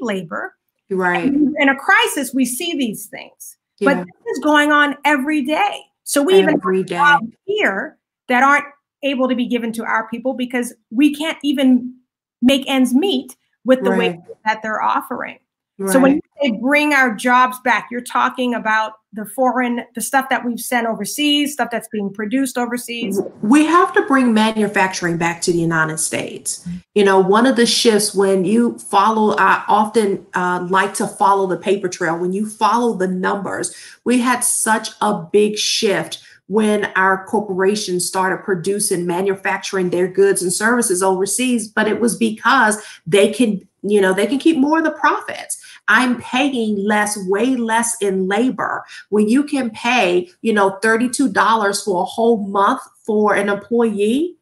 labor. Right. In a crisis, we see these things, but this is going on every day. So we even have jobs here that aren't able to be given to our people because we can't even make ends meet with the wages that they're offering. So when you say bring our jobs back, you're talking about the stuff that we've sent overseas, stuff that's being produced overseas. We have to bring manufacturing back to the United States. One of the shifts when you follow, I often like to follow the paper trail. When you follow the numbers, we had such a big shift when our corporations started manufacturing their goods and services overseas, but it was because they can keep more of the profits. I'm paying way less in labor. When you can pay, $32 for a whole month for an employee,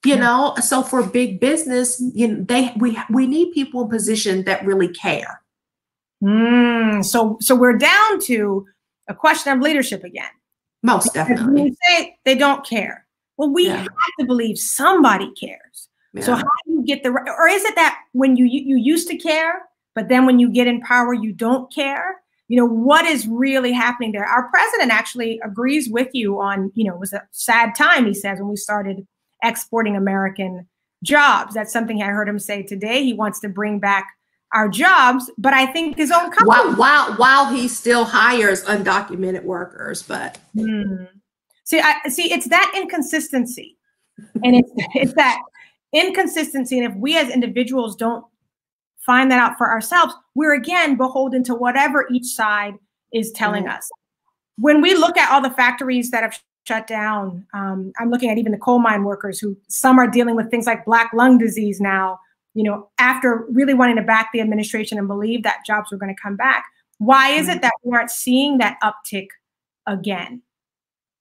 so for big business, we need people in position that really care. So we're down to a question of leadership again. Most definitely. When you say they don't care, well, we have to believe somebody cares. So how do you get or is it that when you used to care, but then when you get in power, you don't care? What is really happening there? Our president actually agrees with you on, it was a sad time, he says, when we started exporting American jobs. That's something I heard him say today. He wants to bring back our jobs, but I think his own company. While he still hires undocumented workers, but see, it's that inconsistency, and it's that inconsistency. And if we as individuals don't find that out for ourselves, we're again beholden to whatever each side is telling us. When we look at all the factories that have shut down, I'm looking at even the coal mine workers, who some are dealing with things like black lung disease now, you know, after really wanting to back the administration and believe that jobs were going to come back. Why is it that we aren't seeing that uptick again?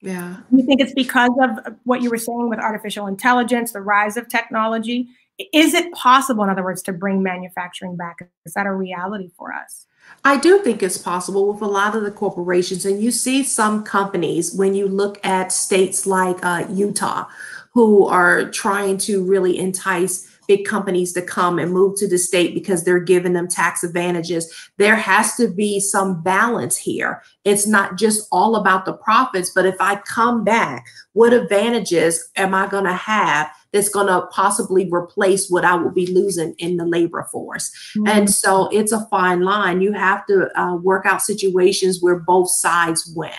Yeah. You think it's because of what you were saying with artificial intelligence, the rise of technology? Is it possible, in other words, to bring manufacturing back? Is that a reality for us? I do think it's possible with a lot of the corporations. And you see some companies, when you look at states like Utah, who are trying to really entice big companies to come and move to the state because they're giving them tax advantages. There has to be some balance here. It's not just all about the profits, but if I come back, what advantages am I going to have that's going to possibly replace what I will be losing in the labor force? And so it's a fine line. You have to work out situations where both sides win.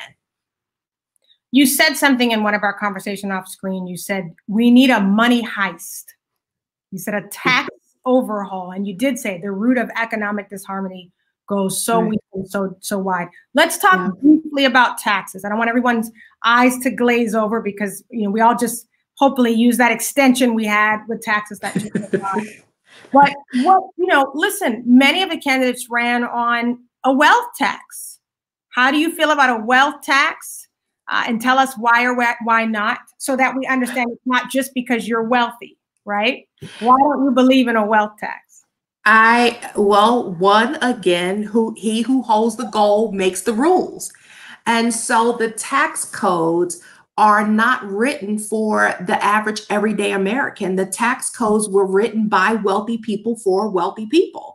You said something in one of our conversation off screen. You said, we need a money heist. You said a tax overhaul, and you did say the root of economic disharmony goes so weak and so wide. Let's talk briefly about taxes. I don't want everyone's eyes to glaze over, because we all just hopefully use that extension we had with taxes that you got. But listen, many of the candidates ran on a wealth tax. How do you feel about a wealth tax? And tell us why or why not, so that we understand it's not just because you're wealthy. Right? Why don't you believe in a wealth tax? One, again, he who holds the gold makes the rules. And so the tax codes are not written for the average everyday American. The tax codes were written by wealthy people for wealthy people.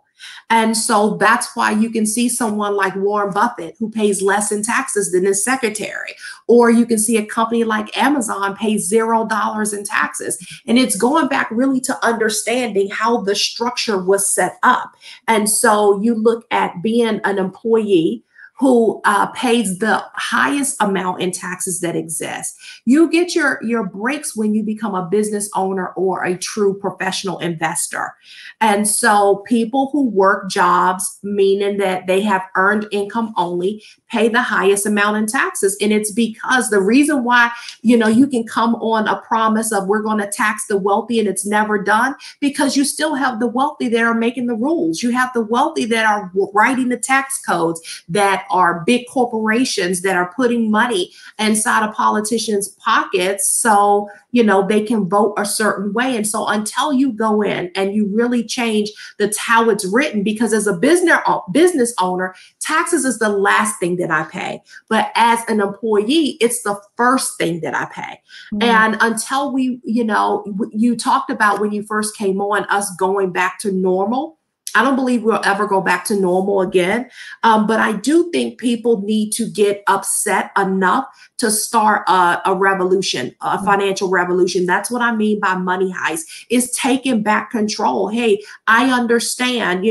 And so that's why you can see someone like Warren Buffett, who pays less in taxes than his secretary, or you can see a company like Amazon pay $0 in taxes. And it's going back really to understanding how the structure was set up. And so you look at being an employee who pays the highest amount in taxes that exist. You get your breaks when you become a business owner or a true professional investor. And so people who work jobs, meaning that they have earned income only, pay the highest amount in taxes. And it's because the reason why, you can come on a promise of we're going to tax the wealthy and it's never done, because you still have the wealthy that are making the rules. You have the wealthy that are writing the tax codes, that are big corporations that are putting money inside of politicians' pockets so they can vote a certain way. And so until you go in and you really change how it's written, because as a business owner, taxes is the last thing that I pay. But as an employee, it's the first thing that I pay. And until you talked about when you first came on, us going back to normal. I don't believe we'll ever go back to normal again. But I do think people need to get upset enough to start a revolution, a financial revolution. That's what I mean by money heist, is taking back control. Hey, I understand,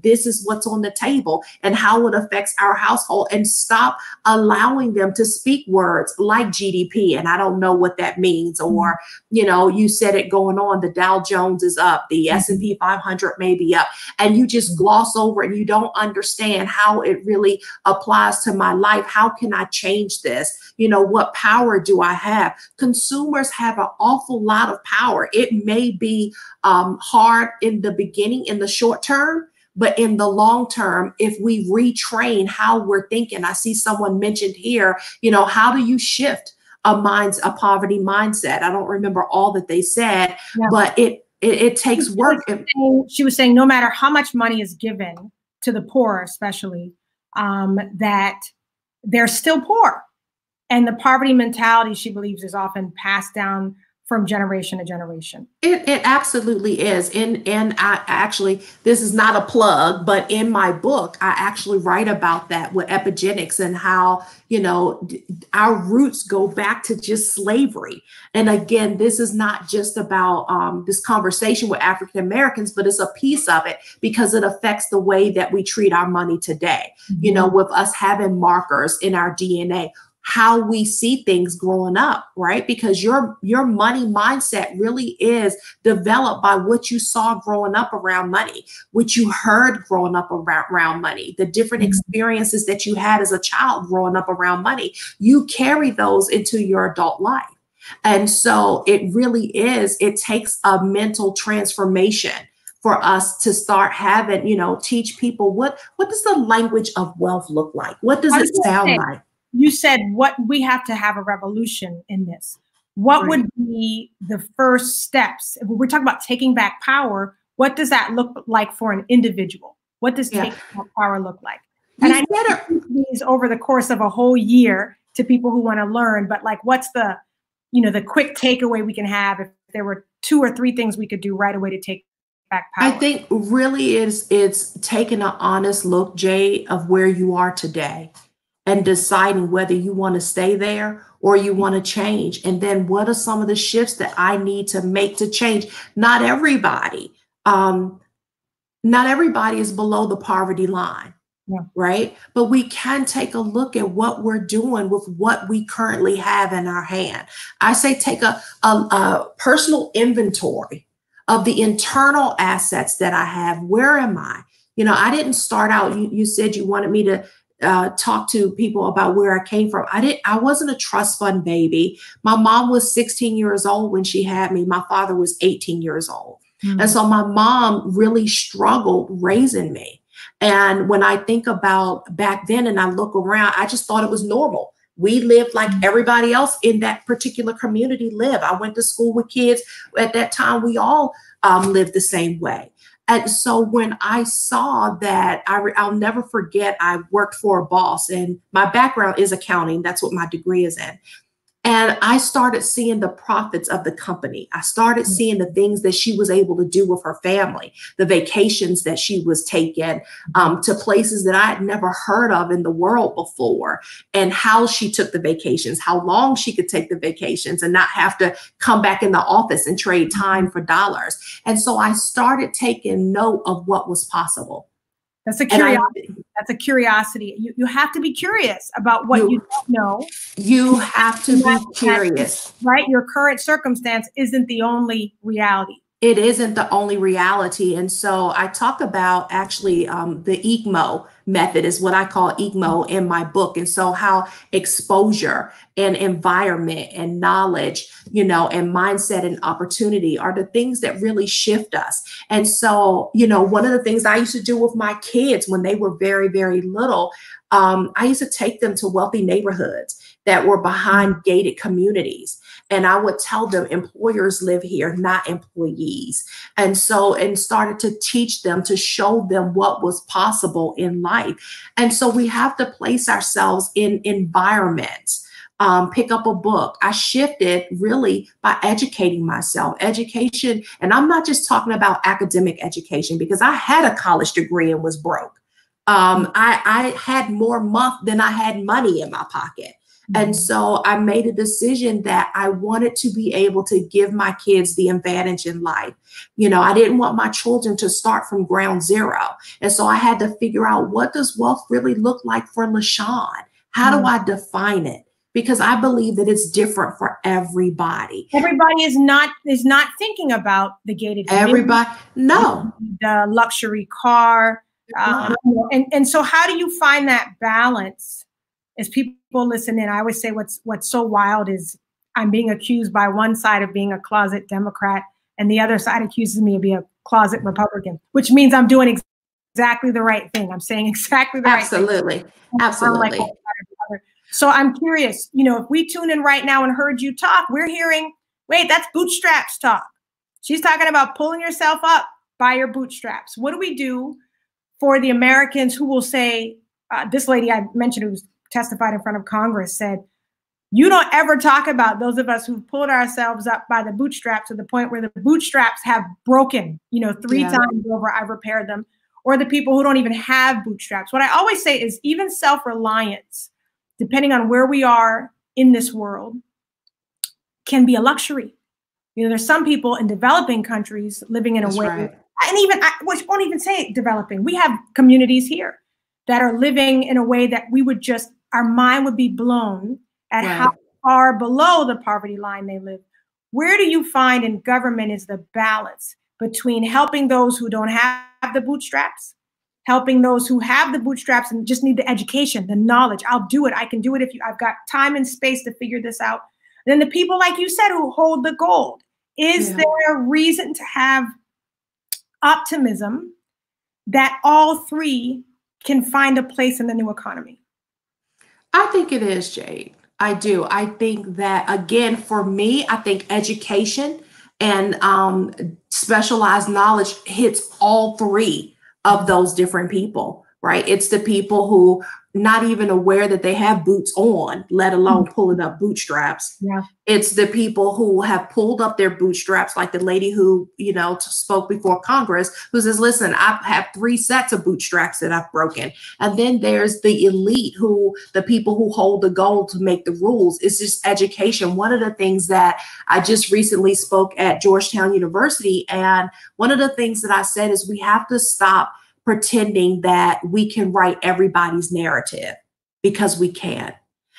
this is what's on the table and how it affects our household, and stop allowing them to speak words like GDP. And I don't know what that means. Or, you said it going on, the Dow Jones is up, the S&P 500 may be up. And you just gloss over and you don't understand how it really applies to my life. How can I change this? What power do I have? Consumers have an awful lot of power. It may be hard in the beginning, in the short term, but in the long term, if we retrain how we're thinking. I see someone mentioned here, how do you shift a poverty mindset? I don't remember all that they said, but it takes work. She was saying no matter how much money is given to the poor, especially, that they're still poor. And the poverty mentality, she believes, is often passed down from generation to generation. It absolutely is. And I actually, this is not a plug, but in my book, I actually write about that with epigenetics and how, our roots go back to just slavery. And again, this is not just about this conversation with African Americans, but it's a piece of it because it affects the way that we treat our money today, with us having markers in our DNA, how we see things growing up, right? Because your money mindset really is developed by what you saw growing up around money, what you heard growing up around money, the different experiences that you had as a child growing up around money. You carry those into your adult life. And so it really is, it takes a mental transformation for us to start having, teach people what does the language of wealth look like? What does it sound like? You said what we have to have a revolution in this. What would be the first steps? If we're talking about taking back power, what does that look like for an individual? What does taking back power look like? And I know these over the course of a whole year to people who want to learn, but like, what's the, the quick takeaway we can have if there were 2 or 3 things we could do right away to take back power? I think really it's taking an honest look, Jay, of where you are today, and deciding whether you want to stay there or you want to change. And then what are some of the shifts that I need to make to change? Not everybody is below the poverty line, right? But we can take a look at what we're doing with what we currently have in our hand. I say take a personal inventory of the internal assets that I have. Where am I? I didn't start out, you said you wanted me to talk to people about where I came from. I wasn't a trust fund baby. My mom was 16 years old when she had me. My father was 18 years old. And so my mom really struggled raising me. And when I think about back then and I look around, I just thought it was normal. We lived like everybody else in that particular community lived. I went to school with kids. At that time, we all lived the same way. And so when I saw that, I'll never forget, I worked for a boss, and my background is accounting. That's what my degree is in. And I started seeing the profits of the company. I started seeing the things that she was able to do with her family, the vacations that she was taking to places that I had never heard of in the world before, and how she took the vacations, how long she could take the vacations and not have to come back in the office and trade time for dollars. And so I started taking note of what was possible. That's a curiosity. That's a curiosity. You have to be curious about what you don't know. You have to be curious. Right? Your current circumstance isn't the only reality. It isn't the only reality. And so I talk about actually the ECMO method is what I call ECMO in my book. And so how exposure and environment and knowledge, and mindset and opportunity are the things that really shift us. And so, one of the things I used to do with my kids when they were very, very little, I used to take them to wealthy neighborhoods that were behind gated communities. And I would tell them employers live here, not employees. And started to teach them, to show them what was possible in life. And so we have to place ourselves in environments, pick up a book. I shifted really by educating myself, education. And I'm not just talking about academic education, because I had a college degree and was broke. I had more month than I had money in my pocket. And so I made a decision that I wanted to be able to give my kids the advantage in life. I didn't want my children to start from ground zero. And so I had to figure out, what does wealth really look like for LaShawn? How do I define it? Because I believe that it's different for everybody. Everybody is not thinking about the gated community. Everybody, no. The luxury car. And so how do you find that balance? As people listen in, I always say what's so wild is I'm being accused by one side of being a closet Democrat, and the other side accuses me of being a closet Republican, which means I'm doing exactly the right thing. I'm saying exactly the right thing. Absolutely. So I'm curious, if we tune in right now and heard you talk, we're hearing, wait, that's bootstraps talk. She's talking about pulling yourself up by your bootstraps. What do we do for the Americans who will say, this lady I mentioned who's testified in front of Congress said, You don't ever talk about those of us who've pulled ourselves up by the bootstraps to the point where the bootstraps have broken, 3 times over, I've repaired them, or the people who don't even have bootstraps. What I always say is even self-reliance, depending on where we are in this world, can be a luxury. There's some people in developing countries living in a way, and even, I won't even say developing. We have communities here that are living in a way that we would just, our mind would be blown at how far below the poverty line they live. Where do you find in government is the balance between helping those who don't have the bootstraps, helping those who have the bootstraps and just need the education, the knowledge? I'll do it. I can do it if I've got time and space to figure this out. And then the people, like you said, who hold the gold. Is there a reason to have optimism that all three can find a place in the new economy? I think it is, Jade. I do. I think that, again, for me, I think education and specialized knowledge hits all three of those different people, right? It's the people who not even aware that they have boots on, let alone pulling up bootstraps. Yeah. It's the people who have pulled up their bootstraps, like the lady who, spoke before Congress, who says, listen, I have 3 sets of bootstraps that I've broken. And then there's the elite the people who hold the gold to make the rules. It's just education. One of the things that I just recently spoke at Georgetown University, and one of the things that I said is we have to stop pretending that we can write everybody's narrative, because we can't.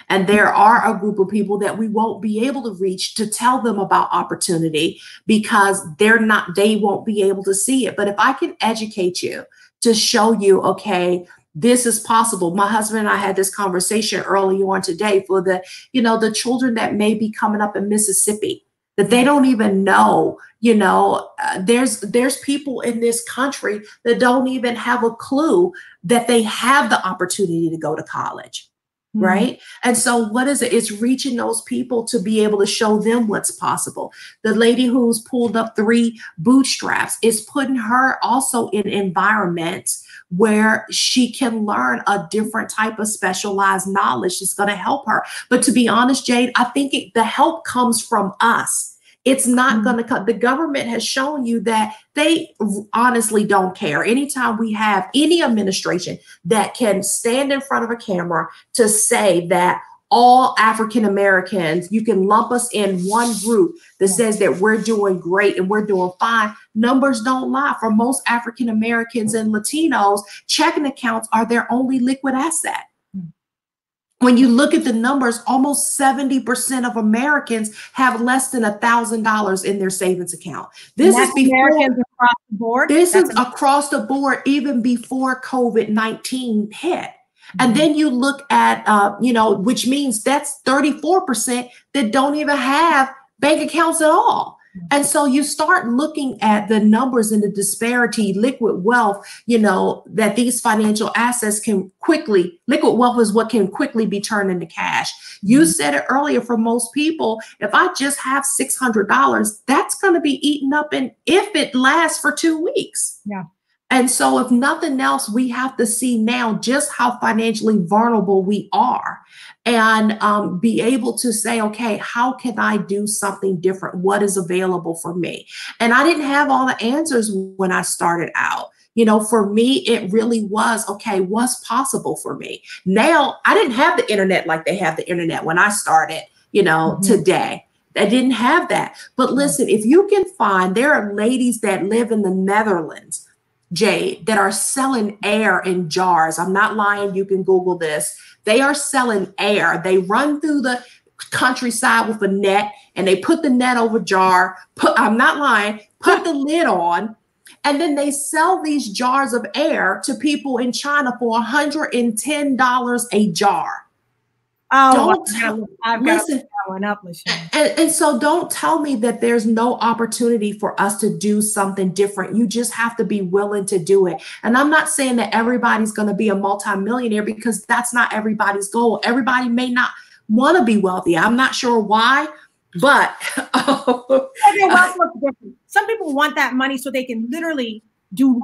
And there are a group of people that we won't be able to reach to tell them about opportunity, because they won't be able to see it. But if I can educate you to show you, okay, this is possible. My husband and I had this conversation early on today for the children that may be coming up in Mississippi, that they don't even know, there's people in this country that don't even have a clue that they have the opportunity to go to college. Right. And so what is it? It's reaching those people to be able to show them what's possible. The lady who's pulled up 3 bootstraps is putting her also in environments where she can learn a different type of specialized knowledge that's going to help her. But to be honest, Jade, I think the help comes from us. It's not going to come. The government has shown you that they honestly don't care. Anytime we have any administration that can stand in front of a camera to say that all African Americans, you can lump us in one group that says that we're doing great and we're doing fine. Numbers don't lie. For most African Americans and Latinos, checking accounts are their only liquid asset. When you look at the numbers, almost 70% of Americans have less than $1,000 in their savings account. This is before Americans across the board. This is across the board, even before COVID-19 hit. And then you look at, which means that's 34% that don't even have bank accounts at all. And so you start looking at the numbers and the disparity, liquid wealth, that these financial assets liquid wealth is what can quickly be turned into cash. You said it earlier, for most people, if I just have $600, that's going to be eaten up, and if it lasts for 2 weeks. Yeah. And so if nothing else, we have to see now just how financially vulnerable we are, and be able to say, okay, how can I do something different? What is available for me? And I didn't have all the answers when I started out. For me, it really was, okay, what's possible for me? Now, I didn't have the internet like they have the internet when I started, today. I didn't have that. But listen, if you can find, there are ladies that live in the Netherlands, Jade, that are selling air in jars. I'm not lying. You can Google this. They are selling air. They run through the countryside with a net, and they put the net over jar. I'm not lying. Put the lid on, and then they sell these jars of air to people in China for $110 a jar. Oh, I've got to one up, and so don't tell me that there's no opportunity for us to do something different. You just have to be willing to do it. And I'm not saying that everybody's going to be a multimillionaire, because that's not everybody's goal. Everybody may not want to be wealthy. I'm not sure why, but some people want that money so they can literally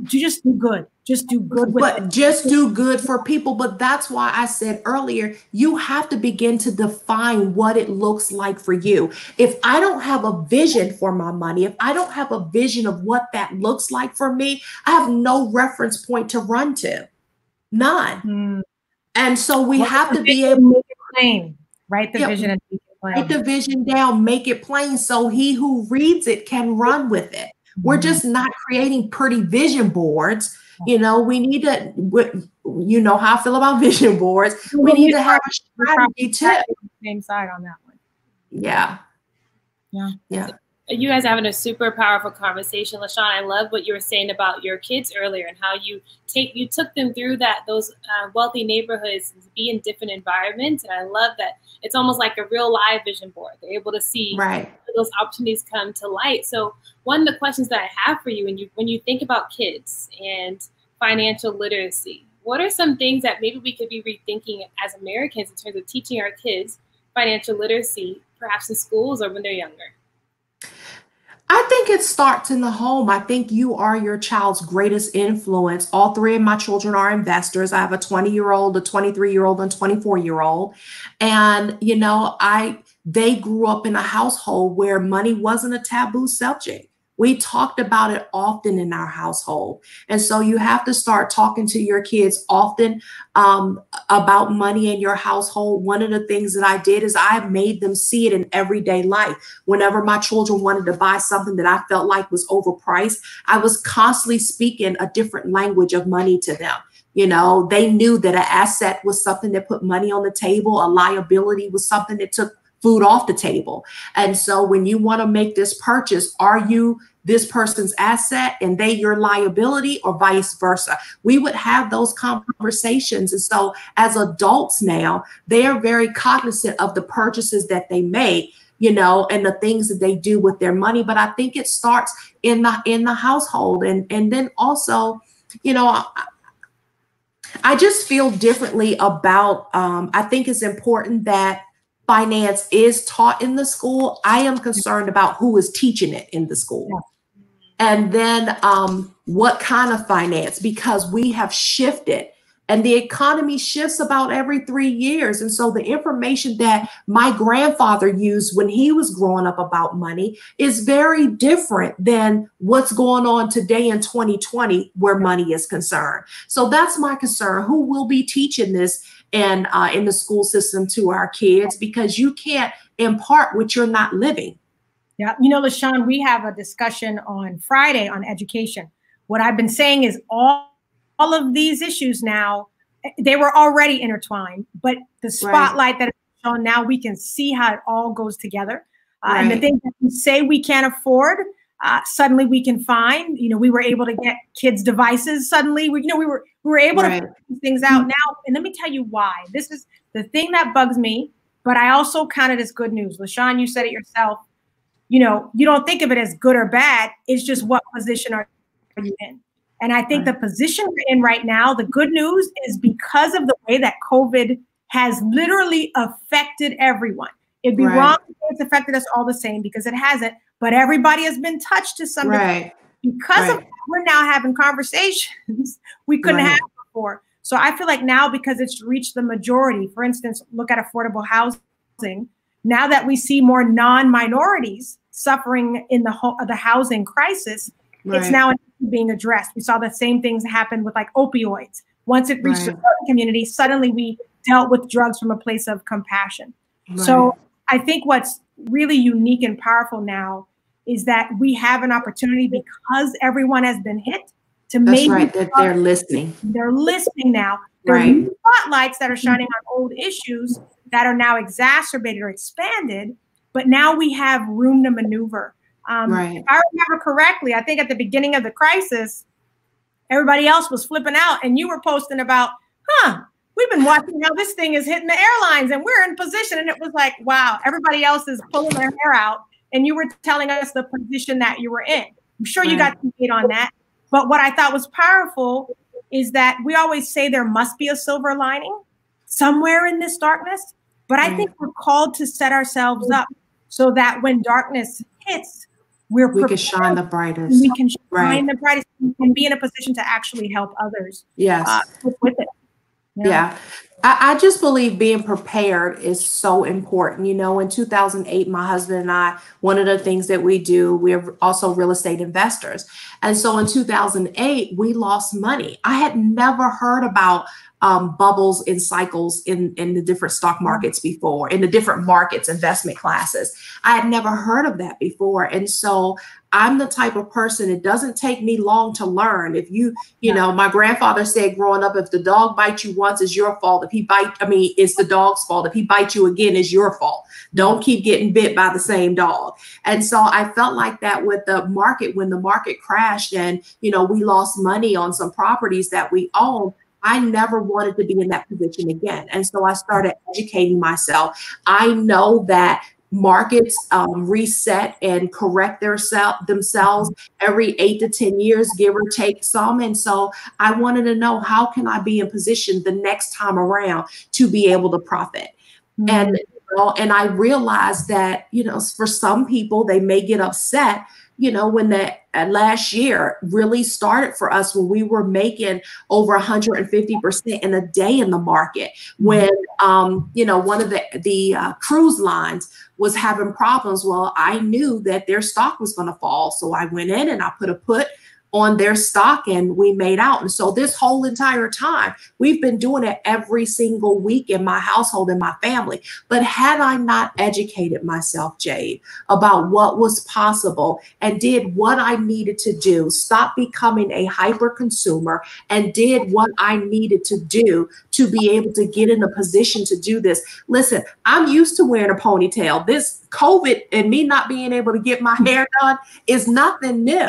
just do good. Just do good with but just do good for people. But that's why I said earlier, you have to begin to define what it looks like for you. If I don't have a vision for my money, if I don't have a vision of what that looks like for me, I have no reference point to run to. None. Mm. And so we have to be able to make it plain. Write the vision and make it plain. Write the vision down, make it plain so he who reads it can run with it. We're just not creating pretty vision boards. You know, we need to, you know how I feel about vision boards. We need to have a strategy too. Same side on that one. Yeah. Yeah. Yeah. You guys are having a super powerful conversation. LaShawn, I love what you were saying about your kids earlier and how you took them through those wealthy neighborhoods to be in different environments. And I love that it's almost like a real live vision board. They're able to see those opportunities come to light. So one of the questions that I have for you, when you think about kids and financial literacy, what are some things that maybe we could be rethinking as Americans in terms of teaching our kids financial literacy, perhaps in schools or when they're younger? I think it starts in the home. I think you are your child's greatest influence. All three of my children are investors. I have a 20-year-old, a 23-year-old, and 24-year-old. And, you know, they grew up in a household where money wasn't a taboo subject. We talked about it often in our household. And so you have to start talking to your kids often about money in your household. One of the things that I did is I made them see it in everyday life. Whenever my children wanted to buy something that I felt like was overpriced, I was constantly speaking a different language of money to them. You know, they knew that an asset was something that put money on the table. A liability was something that took food off the table. And so when you want to make this purchase, are you this person's asset and they your liability, or vice versa? We would have those conversations. And so as adults now, they are very cognizant of the purchases that they make, you know, and the things that they do with their money. But I think it starts in the household. And then also, you know, I just feel differently about, I think it's important that finance is taught in the school. I am concerned about who is teaching it in the school. Yeah. And then what kind of finance, because we have shifted and the economy shifts about every 3 years. And so the information that my grandfather used when he was growing up about money is very different than what's going on today in 2020 where money is concerned. So that's my concern. Who will be teaching this and in the school system to our kids, because you can't impart what you're not living. Yeah. You know, LaShawn, we have a discussion on Friday on education. What I've been saying is all of these issues now, they were already intertwined, but the spotlight that it's shown now, we can see how it all goes together. And the things that we say we can't afford, suddenly we can find. You know, we were able to get kids devices suddenly. We were able to figure these things out now. And let me tell you why. This is the thing that bugs me, but I also count it as good news. LaShawn, you said it yourself. You know, you don't think of it as good or bad. It's just what position are you in? And I think the position we're in right now, the good news is because of the way that COVID has literally affected everyone. It'd be wrong to say it's affected us all the same, because it hasn't, but everybody has been touched to some degree. Because of that, we're now having conversations we couldn't have before. So I feel like now, because it's reached the majority, for instance, look at affordable housing. Now that we see more non-minorities suffering in the housing crisis, it's now being addressed. We saw the same things happen with like opioids. Once it reached a certain community, suddenly we dealt with drugs from a place of compassion. So I think what's really unique and powerful now is that we have an opportunity, because everyone has been hit, to that they're listening. They're listening now. There are new spotlights that are shining on old issues that are now exacerbated or expanded, but now we have room to maneuver. If I remember correctly, I think at the beginning of the crisis, everybody else was flipping out and you were posting about, we've been watching how this thing is hitting the airlines and we're in position. And it was like, wow, everybody else is pulling their hair out and you were telling us the position that you were in. I'm sure you got to get on that. But what I thought was powerful is that we always say there must be a silver lining somewhere in this darkness. But I think we're called to set ourselves up so that when darkness hits, we can shine the brightest. We can shine the brightest and be in a position to actually help others. Yes. With it. Yeah. I just believe being prepared is so important. You know, in 2008, my husband and I, one of the things that we do, we're also real estate investors. And so in 2008, we lost money. I had never heard about bubbles in cycles in the different stock markets before, in the different markets, investment classes. I had never heard of that before. And so I'm the type of person, it doesn't take me long to learn. If you know, my grandfather said growing up, if the dog bites you once, it's your fault. If he it's the dog's fault. If he bites you again, it's your fault. Don't keep getting bit by the same dog. And so I felt like that with the market, when the market crashed and, you know, we lost money on some properties that we own. I never wanted to be in that position again. And so I started educating myself. I know that markets reset and correct themselves every 8 to 10 years, give or take some. And so I wanted to know, how can I be in position the next time around to be able to profit? And I realized that, you know, for some people, they may get upset, you know, when that last year really started for us, when we were making over 150% in a day in the market, when, you know, one of the cruise lines was having problems. Well, I knew that their stock was going to fall. So I went in and I put a put on their stock and we made out. And so this whole entire time, we've been doing it every single week in my household and my family. But had I not educated myself, Jade, about what was possible and did what I needed to do, stop becoming a hyper consumer and did what I needed to do to be able to get in a position to do this. Listen, I'm used to wearing a ponytail. This COVID and me not being able to get my hair done is nothing new.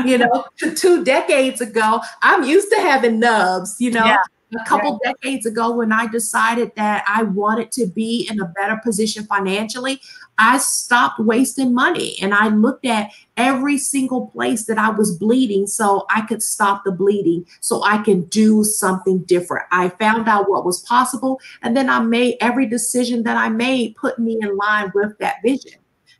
You know, 2 decades ago, I'm used to having nubs, you know. A couple decades ago, when I decided that I wanted to be in a better position financially, I stopped wasting money and I looked at every single place that I was bleeding so I could stop the bleeding, so I can do something different. I found out what was possible, and then I made every decision that I made put me in line with that vision.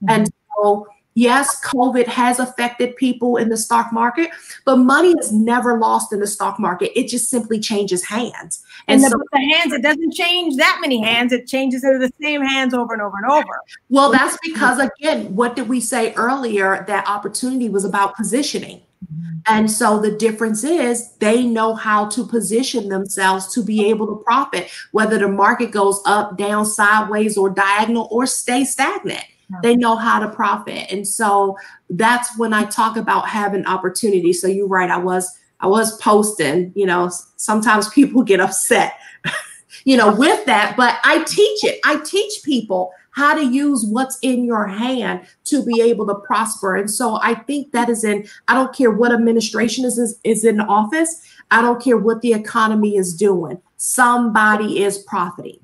And so yes, COVID has affected people in the stock market, but money is never lost in the stock market. It just simply changes hands. And so the hands, it doesn't change that many hands. It changes into the same hands over and over and over. Well, that's because, again, what did we say earlier? That opportunity was about positioning. And so the difference is they know how to position themselves to be able to profit, whether the market goes up, down, sideways, or diagonal, or stay stagnant. They know how to profit. And so that's when I talk about having opportunity. So you're right. I was posting, you know, sometimes people get upset, you know, with that, but I teach it. I teach people how to use what's in your hand to be able to prosper. And so I think that is I don't care what administration is in office. I don't care what the economy is doing. Somebody is profiting.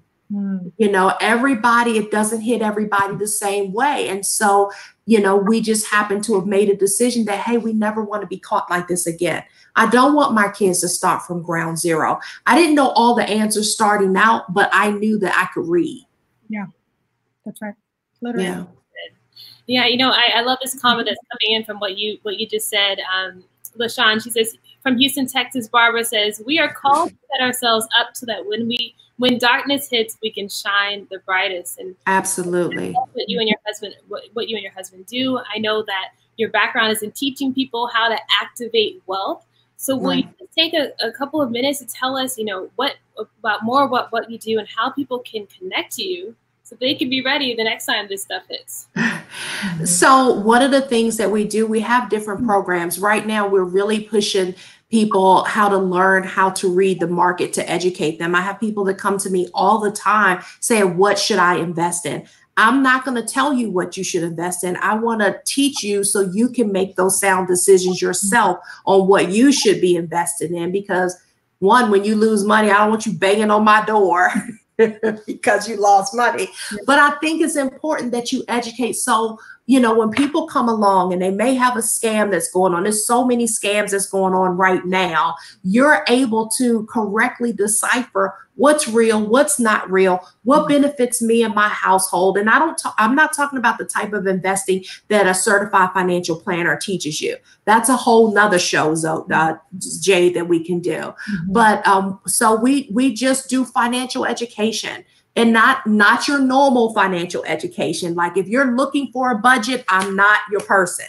You know, everybody, it doesn't hit everybody the same way. And so, you know, we just happen to have made a decision that, hey, we never want to be caught like this again. I don't want my kids to start from ground zero. I didn't know all the answers starting out, but I knew that I could read. Yeah, that's right. Literally. Yeah, you know, I love this comment that's coming in from what you just said. LaShawn, she says, from Houston, Texas, Barbara says, we are called to set ourselves up so that when darkness hits, we can shine the brightest. And absolutely, what you and your husband do. I know that your background is in teaching people how to activate wealth. So will you take a couple of minutes to tell us, you know, what you do and how people can connect to you so they can be ready the next time this stuff hits? So one of the things that we do, we have different programs. Right now, we're really pushing people how to learn how to read the market to educate them. I have people that come to me all the time saying, what should I invest in? I'm not going to tell you what you should invest in. I want to teach you so you can make those sound decisions yourself on what you should be invested in. Because one, when you lose money, I don't want you banging on my door because you lost money. But I think it's important that you educate. So you know, when people come along and they may have a scam that's going on, there's so many scams that's going on right now, you're able to correctly decipher what's real, what's not real, what benefits me and my household. And I'm not talking about the type of investing that a certified financial planner teaches you. That's a whole nother show, Jay, that we can do. But so we just do financial education. And not your normal financial education. Like if you're looking for a budget, I'm not your person.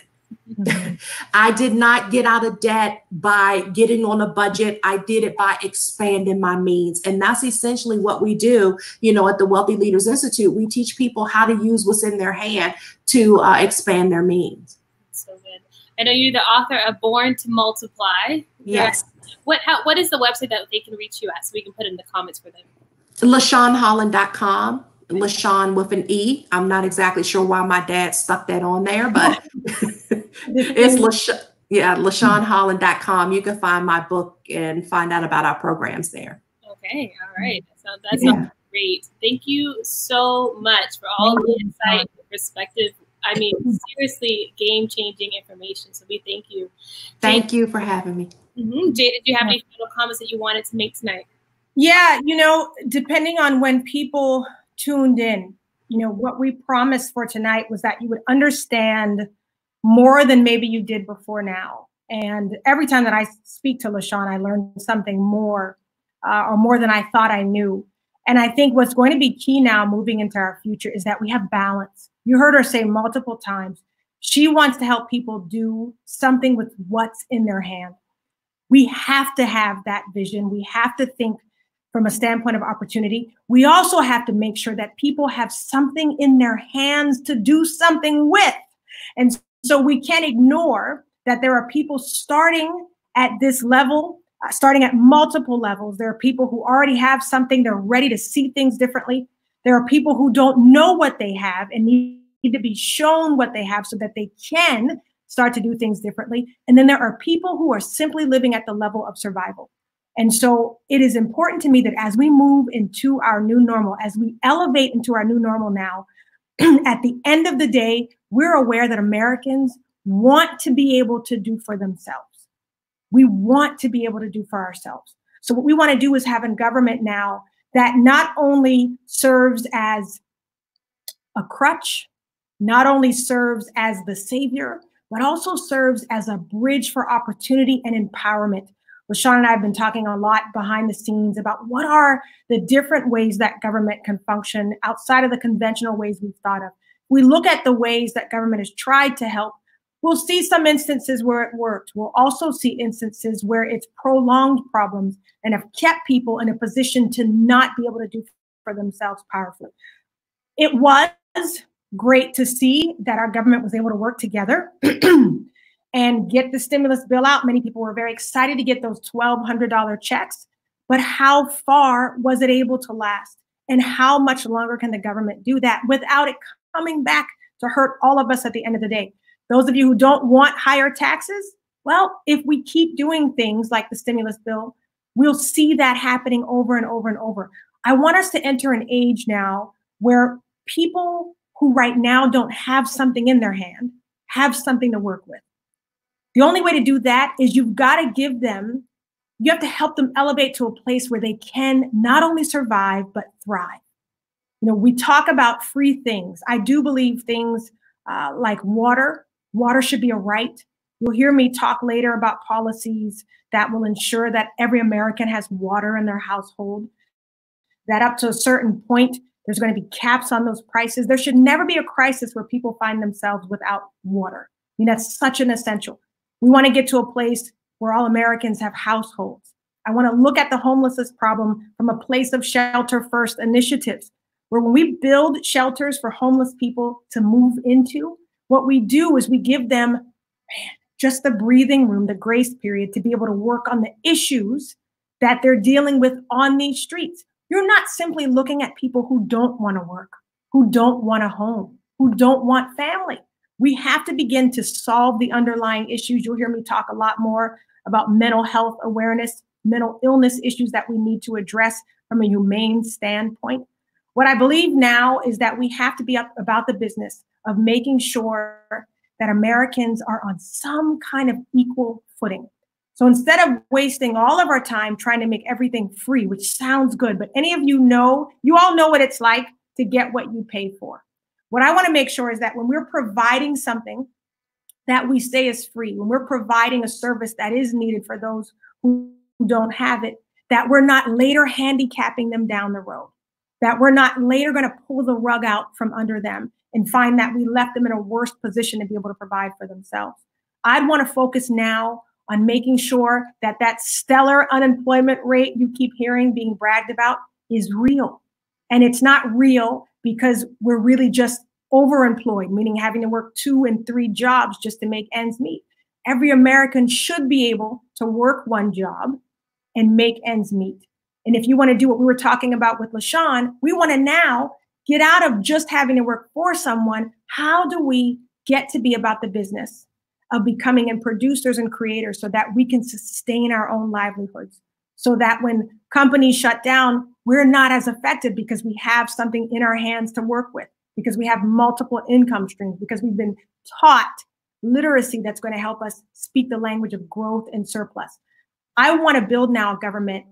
I did not get out of debt by getting on a budget. I did it by expanding my means. And that's essentially what we do, you know, at the Wealthy Leaders Institute. We teach people how to use what's in their hand to expand their means. So good. I know you're the author of Born to Multiply. Yes. What is the website that they can reach you at so we can put it in the comments for them? LaShawnHolland.com, LaShawn with an E. I'm not exactly sure why my dad stuck that on there, but it's LaShawnHolland.com. You can find my book and find out about our programs there. Okay, all right. That sounds great. Thank you so much for all the insight and perspective. I mean, seriously, game-changing information. So we thank you. Thank you for having me. Jay, did you have any final comments that you wanted to make tonight? Yeah, you know, depending on when people tuned in, you know, what we promised for tonight was that you would understand more than maybe you did before now. And every time that I speak to LaShawn, I learn something more or more than I thought I knew. And I think what's going to be key now moving into our future is that we have balance. You heard her say multiple times, she wants to help people do something with what's in their hand. We have to have that vision. We have to think from a standpoint of opportunity. We also have to make sure that people have something in their hands to do something with. And so we can't ignore that there are people starting at this level, starting at multiple levels. There are people who already have something. They're ready to see things differently. There are people who don't know what they have and need to be shown what they have so that they can start to do things differently. And then there are people who are simply living at the level of survival. And so it is important to me that as we move into our new normal, as we elevate into our new normal now, at the end of the day, we're aware that Americans want to be able to do for themselves. We want to be able to do for ourselves. So what we want to do is have a government now that not only serves as a crutch, not only serves as the savior, but also serves as a bridge for opportunity and empowerment. LaShawn and I have been talking a lot behind the scenes about what are the different ways that government can function outside of the conventional ways we've thought of. We look at the ways that government has tried to help. We'll see some instances where it worked. We'll also see instances where it's prolonged problems and have kept people in a position to not be able to do for themselves powerfully. It was great to see that our government was able to work together and get the stimulus bill out. Many people were very excited to get those $1,200 checks, but how far was it able to last? And how much longer can the government do that without it coming back to hurt all of us at the end of the day? Those of you who don't want higher taxes, well, if we keep doing things like the stimulus bill, we'll see that happening over and over and over. I want us to enter an age now where people who right now don't have something in their hand have something to work with. The only way to do that is you've got to give them, you have to help them elevate to a place where they can not only survive, but thrive. You know, we talk about free things. I do believe things like water should be a right. You'll hear me talk later about policies that will ensure that every American has water in their household, that up to a certain point, there's going to be caps on those prices. There should never be a crisis where people find themselves without water. I mean, that's such an essential. We want to get to a place where all Americans have households. I want to look at the homelessness problem from a place of shelter first initiatives, where when we build shelters for homeless people to move into, what we do is we give them just the breathing room, the grace period to be able to work on the issues that they're dealing with on these streets. You're not simply looking at people who don't want to work, who don't want a home, who don't want family. We have to begin to solve the underlying issues. You'll hear me talk a lot more about mental health awareness, mental illness issues that we need to address from a humane standpoint. What I believe now is that we have to be up about the business of making sure that Americans are on some kind of equal footing. So instead of wasting all of our time trying to make everything free, which sounds good, but any of you all know what it's like to get what you pay for. What I want to make sure is that when we're providing something that we say is free, when we're providing a service that is needed for those who don't have it, that we're not later handicapping them down the road, that we're not later going to pull the rug out from under them and find that we left them in a worse position to be able to provide for themselves. I'd want to focus now on making sure that that stellar unemployment rate you keep hearing being bragged about is real. And it's not real because we're really just overemployed, meaning having to work 2 and 3 jobs just to make ends meet. Every American should be able to work one job and make ends meet. And if you want to do what we were talking about with LaShawn, we want to now get out of just having to work for someone. How do we get to be about the business of becoming and producers and creators so that we can sustain our own livelihoods? So that when companies shut down, we're not as affected because we have something in our hands to work with, because we have multiple income streams, because we've been taught literacy that's going to help us speak the language of growth and surplus. I want to build now a government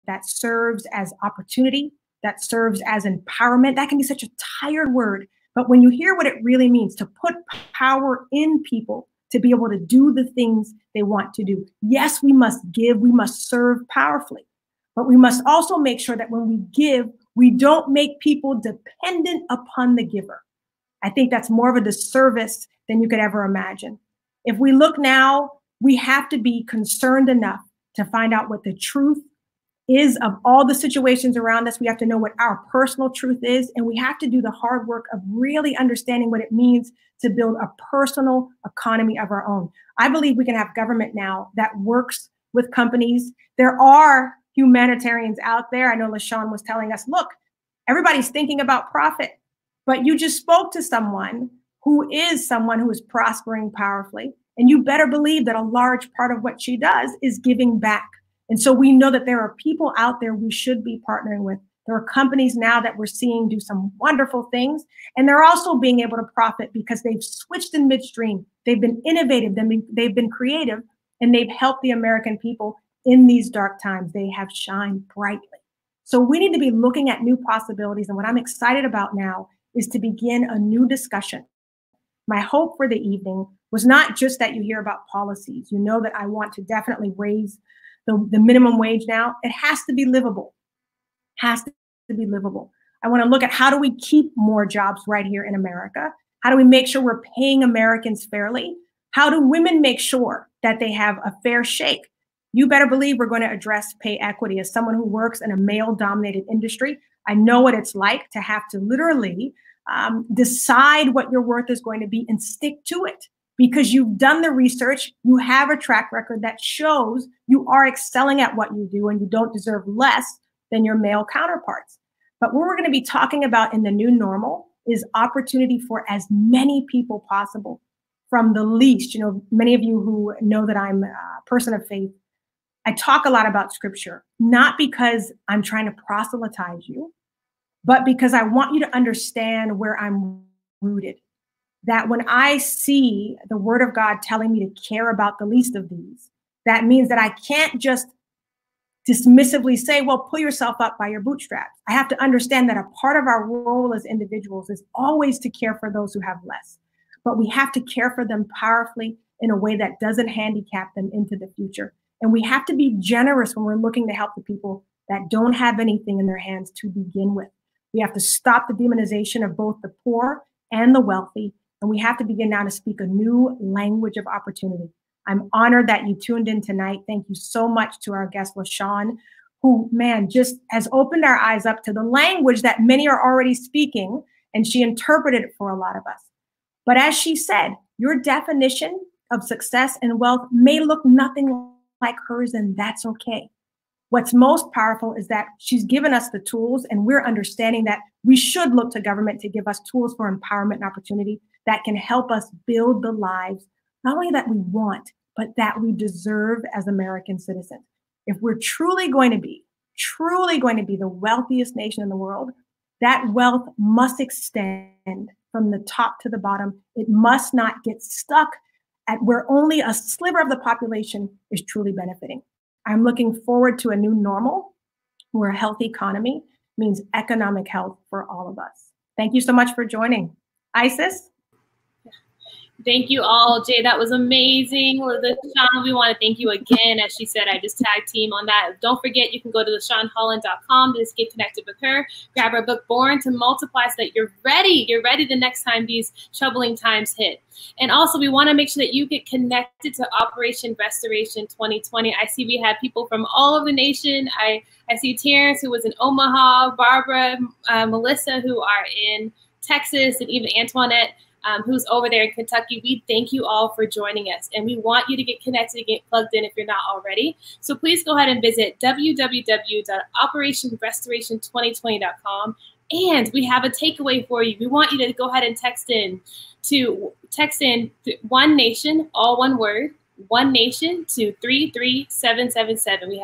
that serves as opportunity, that serves as empowerment. That can be such a tired word, but when you hear what it really means to put power in people to be able to do the things they want to do. Yes, we must give, we must serve powerfully, but we must also make sure that when we give, we don't make people dependent upon the giver. I think that's more of a disservice than you could ever imagine. If we look now, we have to be concerned enough to find out what the truth is of all the situations around us. We have to know what our personal truth is, and we have to do the hard work of really understanding what it means to build a personal economy of our own. I believe we can have government now that works with companies. There are humanitarians out there. I know LaShawn was telling us, look, everybody's thinking about profit, but you just spoke to someone who is prospering powerfully. And you better believe that a large part of what she does is giving back. And so we know that there are people out there we should be partnering with. There are companies now that we're seeing do some wonderful things. And they're also being able to profit because they've switched in midstream. They've been innovative, they've been creative, and they've helped the American people in these dark times. They have shined brightly. So we need to be looking at new possibilities. And what I'm excited about now is to begin a new discussion. My hope for the evening was not just that you hear about policies. You know that I want to definitely raise the minimum wage now. It has to be livable. Has to be livable. I want to look at how do we keep more jobs right here in America? How do we make sure we're paying Americans fairly? How do women make sure that they have a fair shake? You better believe we're going to address pay equity. As someone who works in a male-dominated industry, I know what it's like to have to literally decide what your worth is going to be and stick to it because you've done the research. You have a track record that shows you are excelling at what you do and you don't deserve less than your male counterparts. But what we're going to be talking about in the new normal is opportunity for as many people possible from the least. You know, many of you who know that I'm a person of faith, I talk a lot about scripture, not because I'm trying to proselytize you, but because I want you to understand where I'm rooted. That when I see the word of God telling me to care about the least of these, that means that I can't just dismissively say, well, pull yourself up by your bootstraps. I have to understand that a part of our role as individuals is always to care for those who have less, but we have to care for them powerfully in a way that doesn't handicap them into the future. And we have to be generous when we're looking to help the people that don't have anything in their hands to begin with. We have to stop the demonization of both the poor and the wealthy. And we have to begin now to speak a new language of opportunity. I'm honored that you tuned in tonight. Thank you so much to our guest, LaShawn, who, man, just has opened our eyes up to the language that many are already speaking. And she interpreted it for a lot of us. But as she said, your definition of success and wealth may look nothing like hers, and that's okay. What's most powerful is that she's given us the tools, and we're understanding that we should look to government to give us tools for empowerment and opportunity that can help us build the lives, not only that we want, but that we deserve as American citizens. If we're truly going to be the wealthiest nation in the world, that wealth must extend from the top to the bottom. It must not get stuck at where only a sliver of the population is truly benefiting. I'm looking forward to a new normal where a healthy economy means economic health for all of us. Thank you so much for joining. Isis? Thank you all. Jay, that was amazing. LaShawn, we want to thank you again. As she said, I just tag team on that. Don't forget, you can go to LaShawnHolland.com to just get connected with her. Grab her book, Born to Multiply, so that you're ready. You're ready the next time these troubling times hit. And also, we want to make sure that you get connected to Operation Restoration 2020. I see we have people from all over the nation. I see Terrence, who was in Omaha, Barbara, Melissa, who are in Texas, and even Antoinette, who's over there in Kentucky. We thank you all for joining us, and we want you to get connected and get plugged in if you're not already. So please go ahead and visit www.operationrestoration2020.com. And we have a takeaway for you. We want you to go ahead and text in One Nation, all one word, One Nation to 33777. We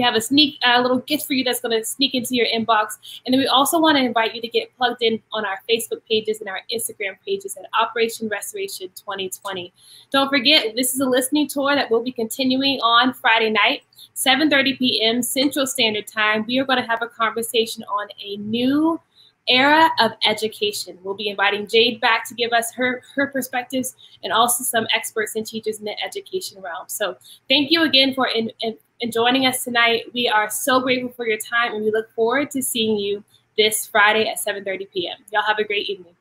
have a sneak little gift for you that's going to sneak into your inbox. And then we also want to invite you to get plugged in on our Facebook pages and our Instagram pages at Operation Restoration 2020. Don't forget, this is a listening tour that will be continuing on Friday night, 7:30 p.m. Central Standard Time. We are going to have a conversation on a new era of education. We'll be inviting Jade back to give us her perspectives, and also some experts and teachers in the education realm. So thank you again for joining us tonight. We are so grateful for your time, and we look forward to seeing you this Friday at 7:30 p.m. Y'all have a great evening.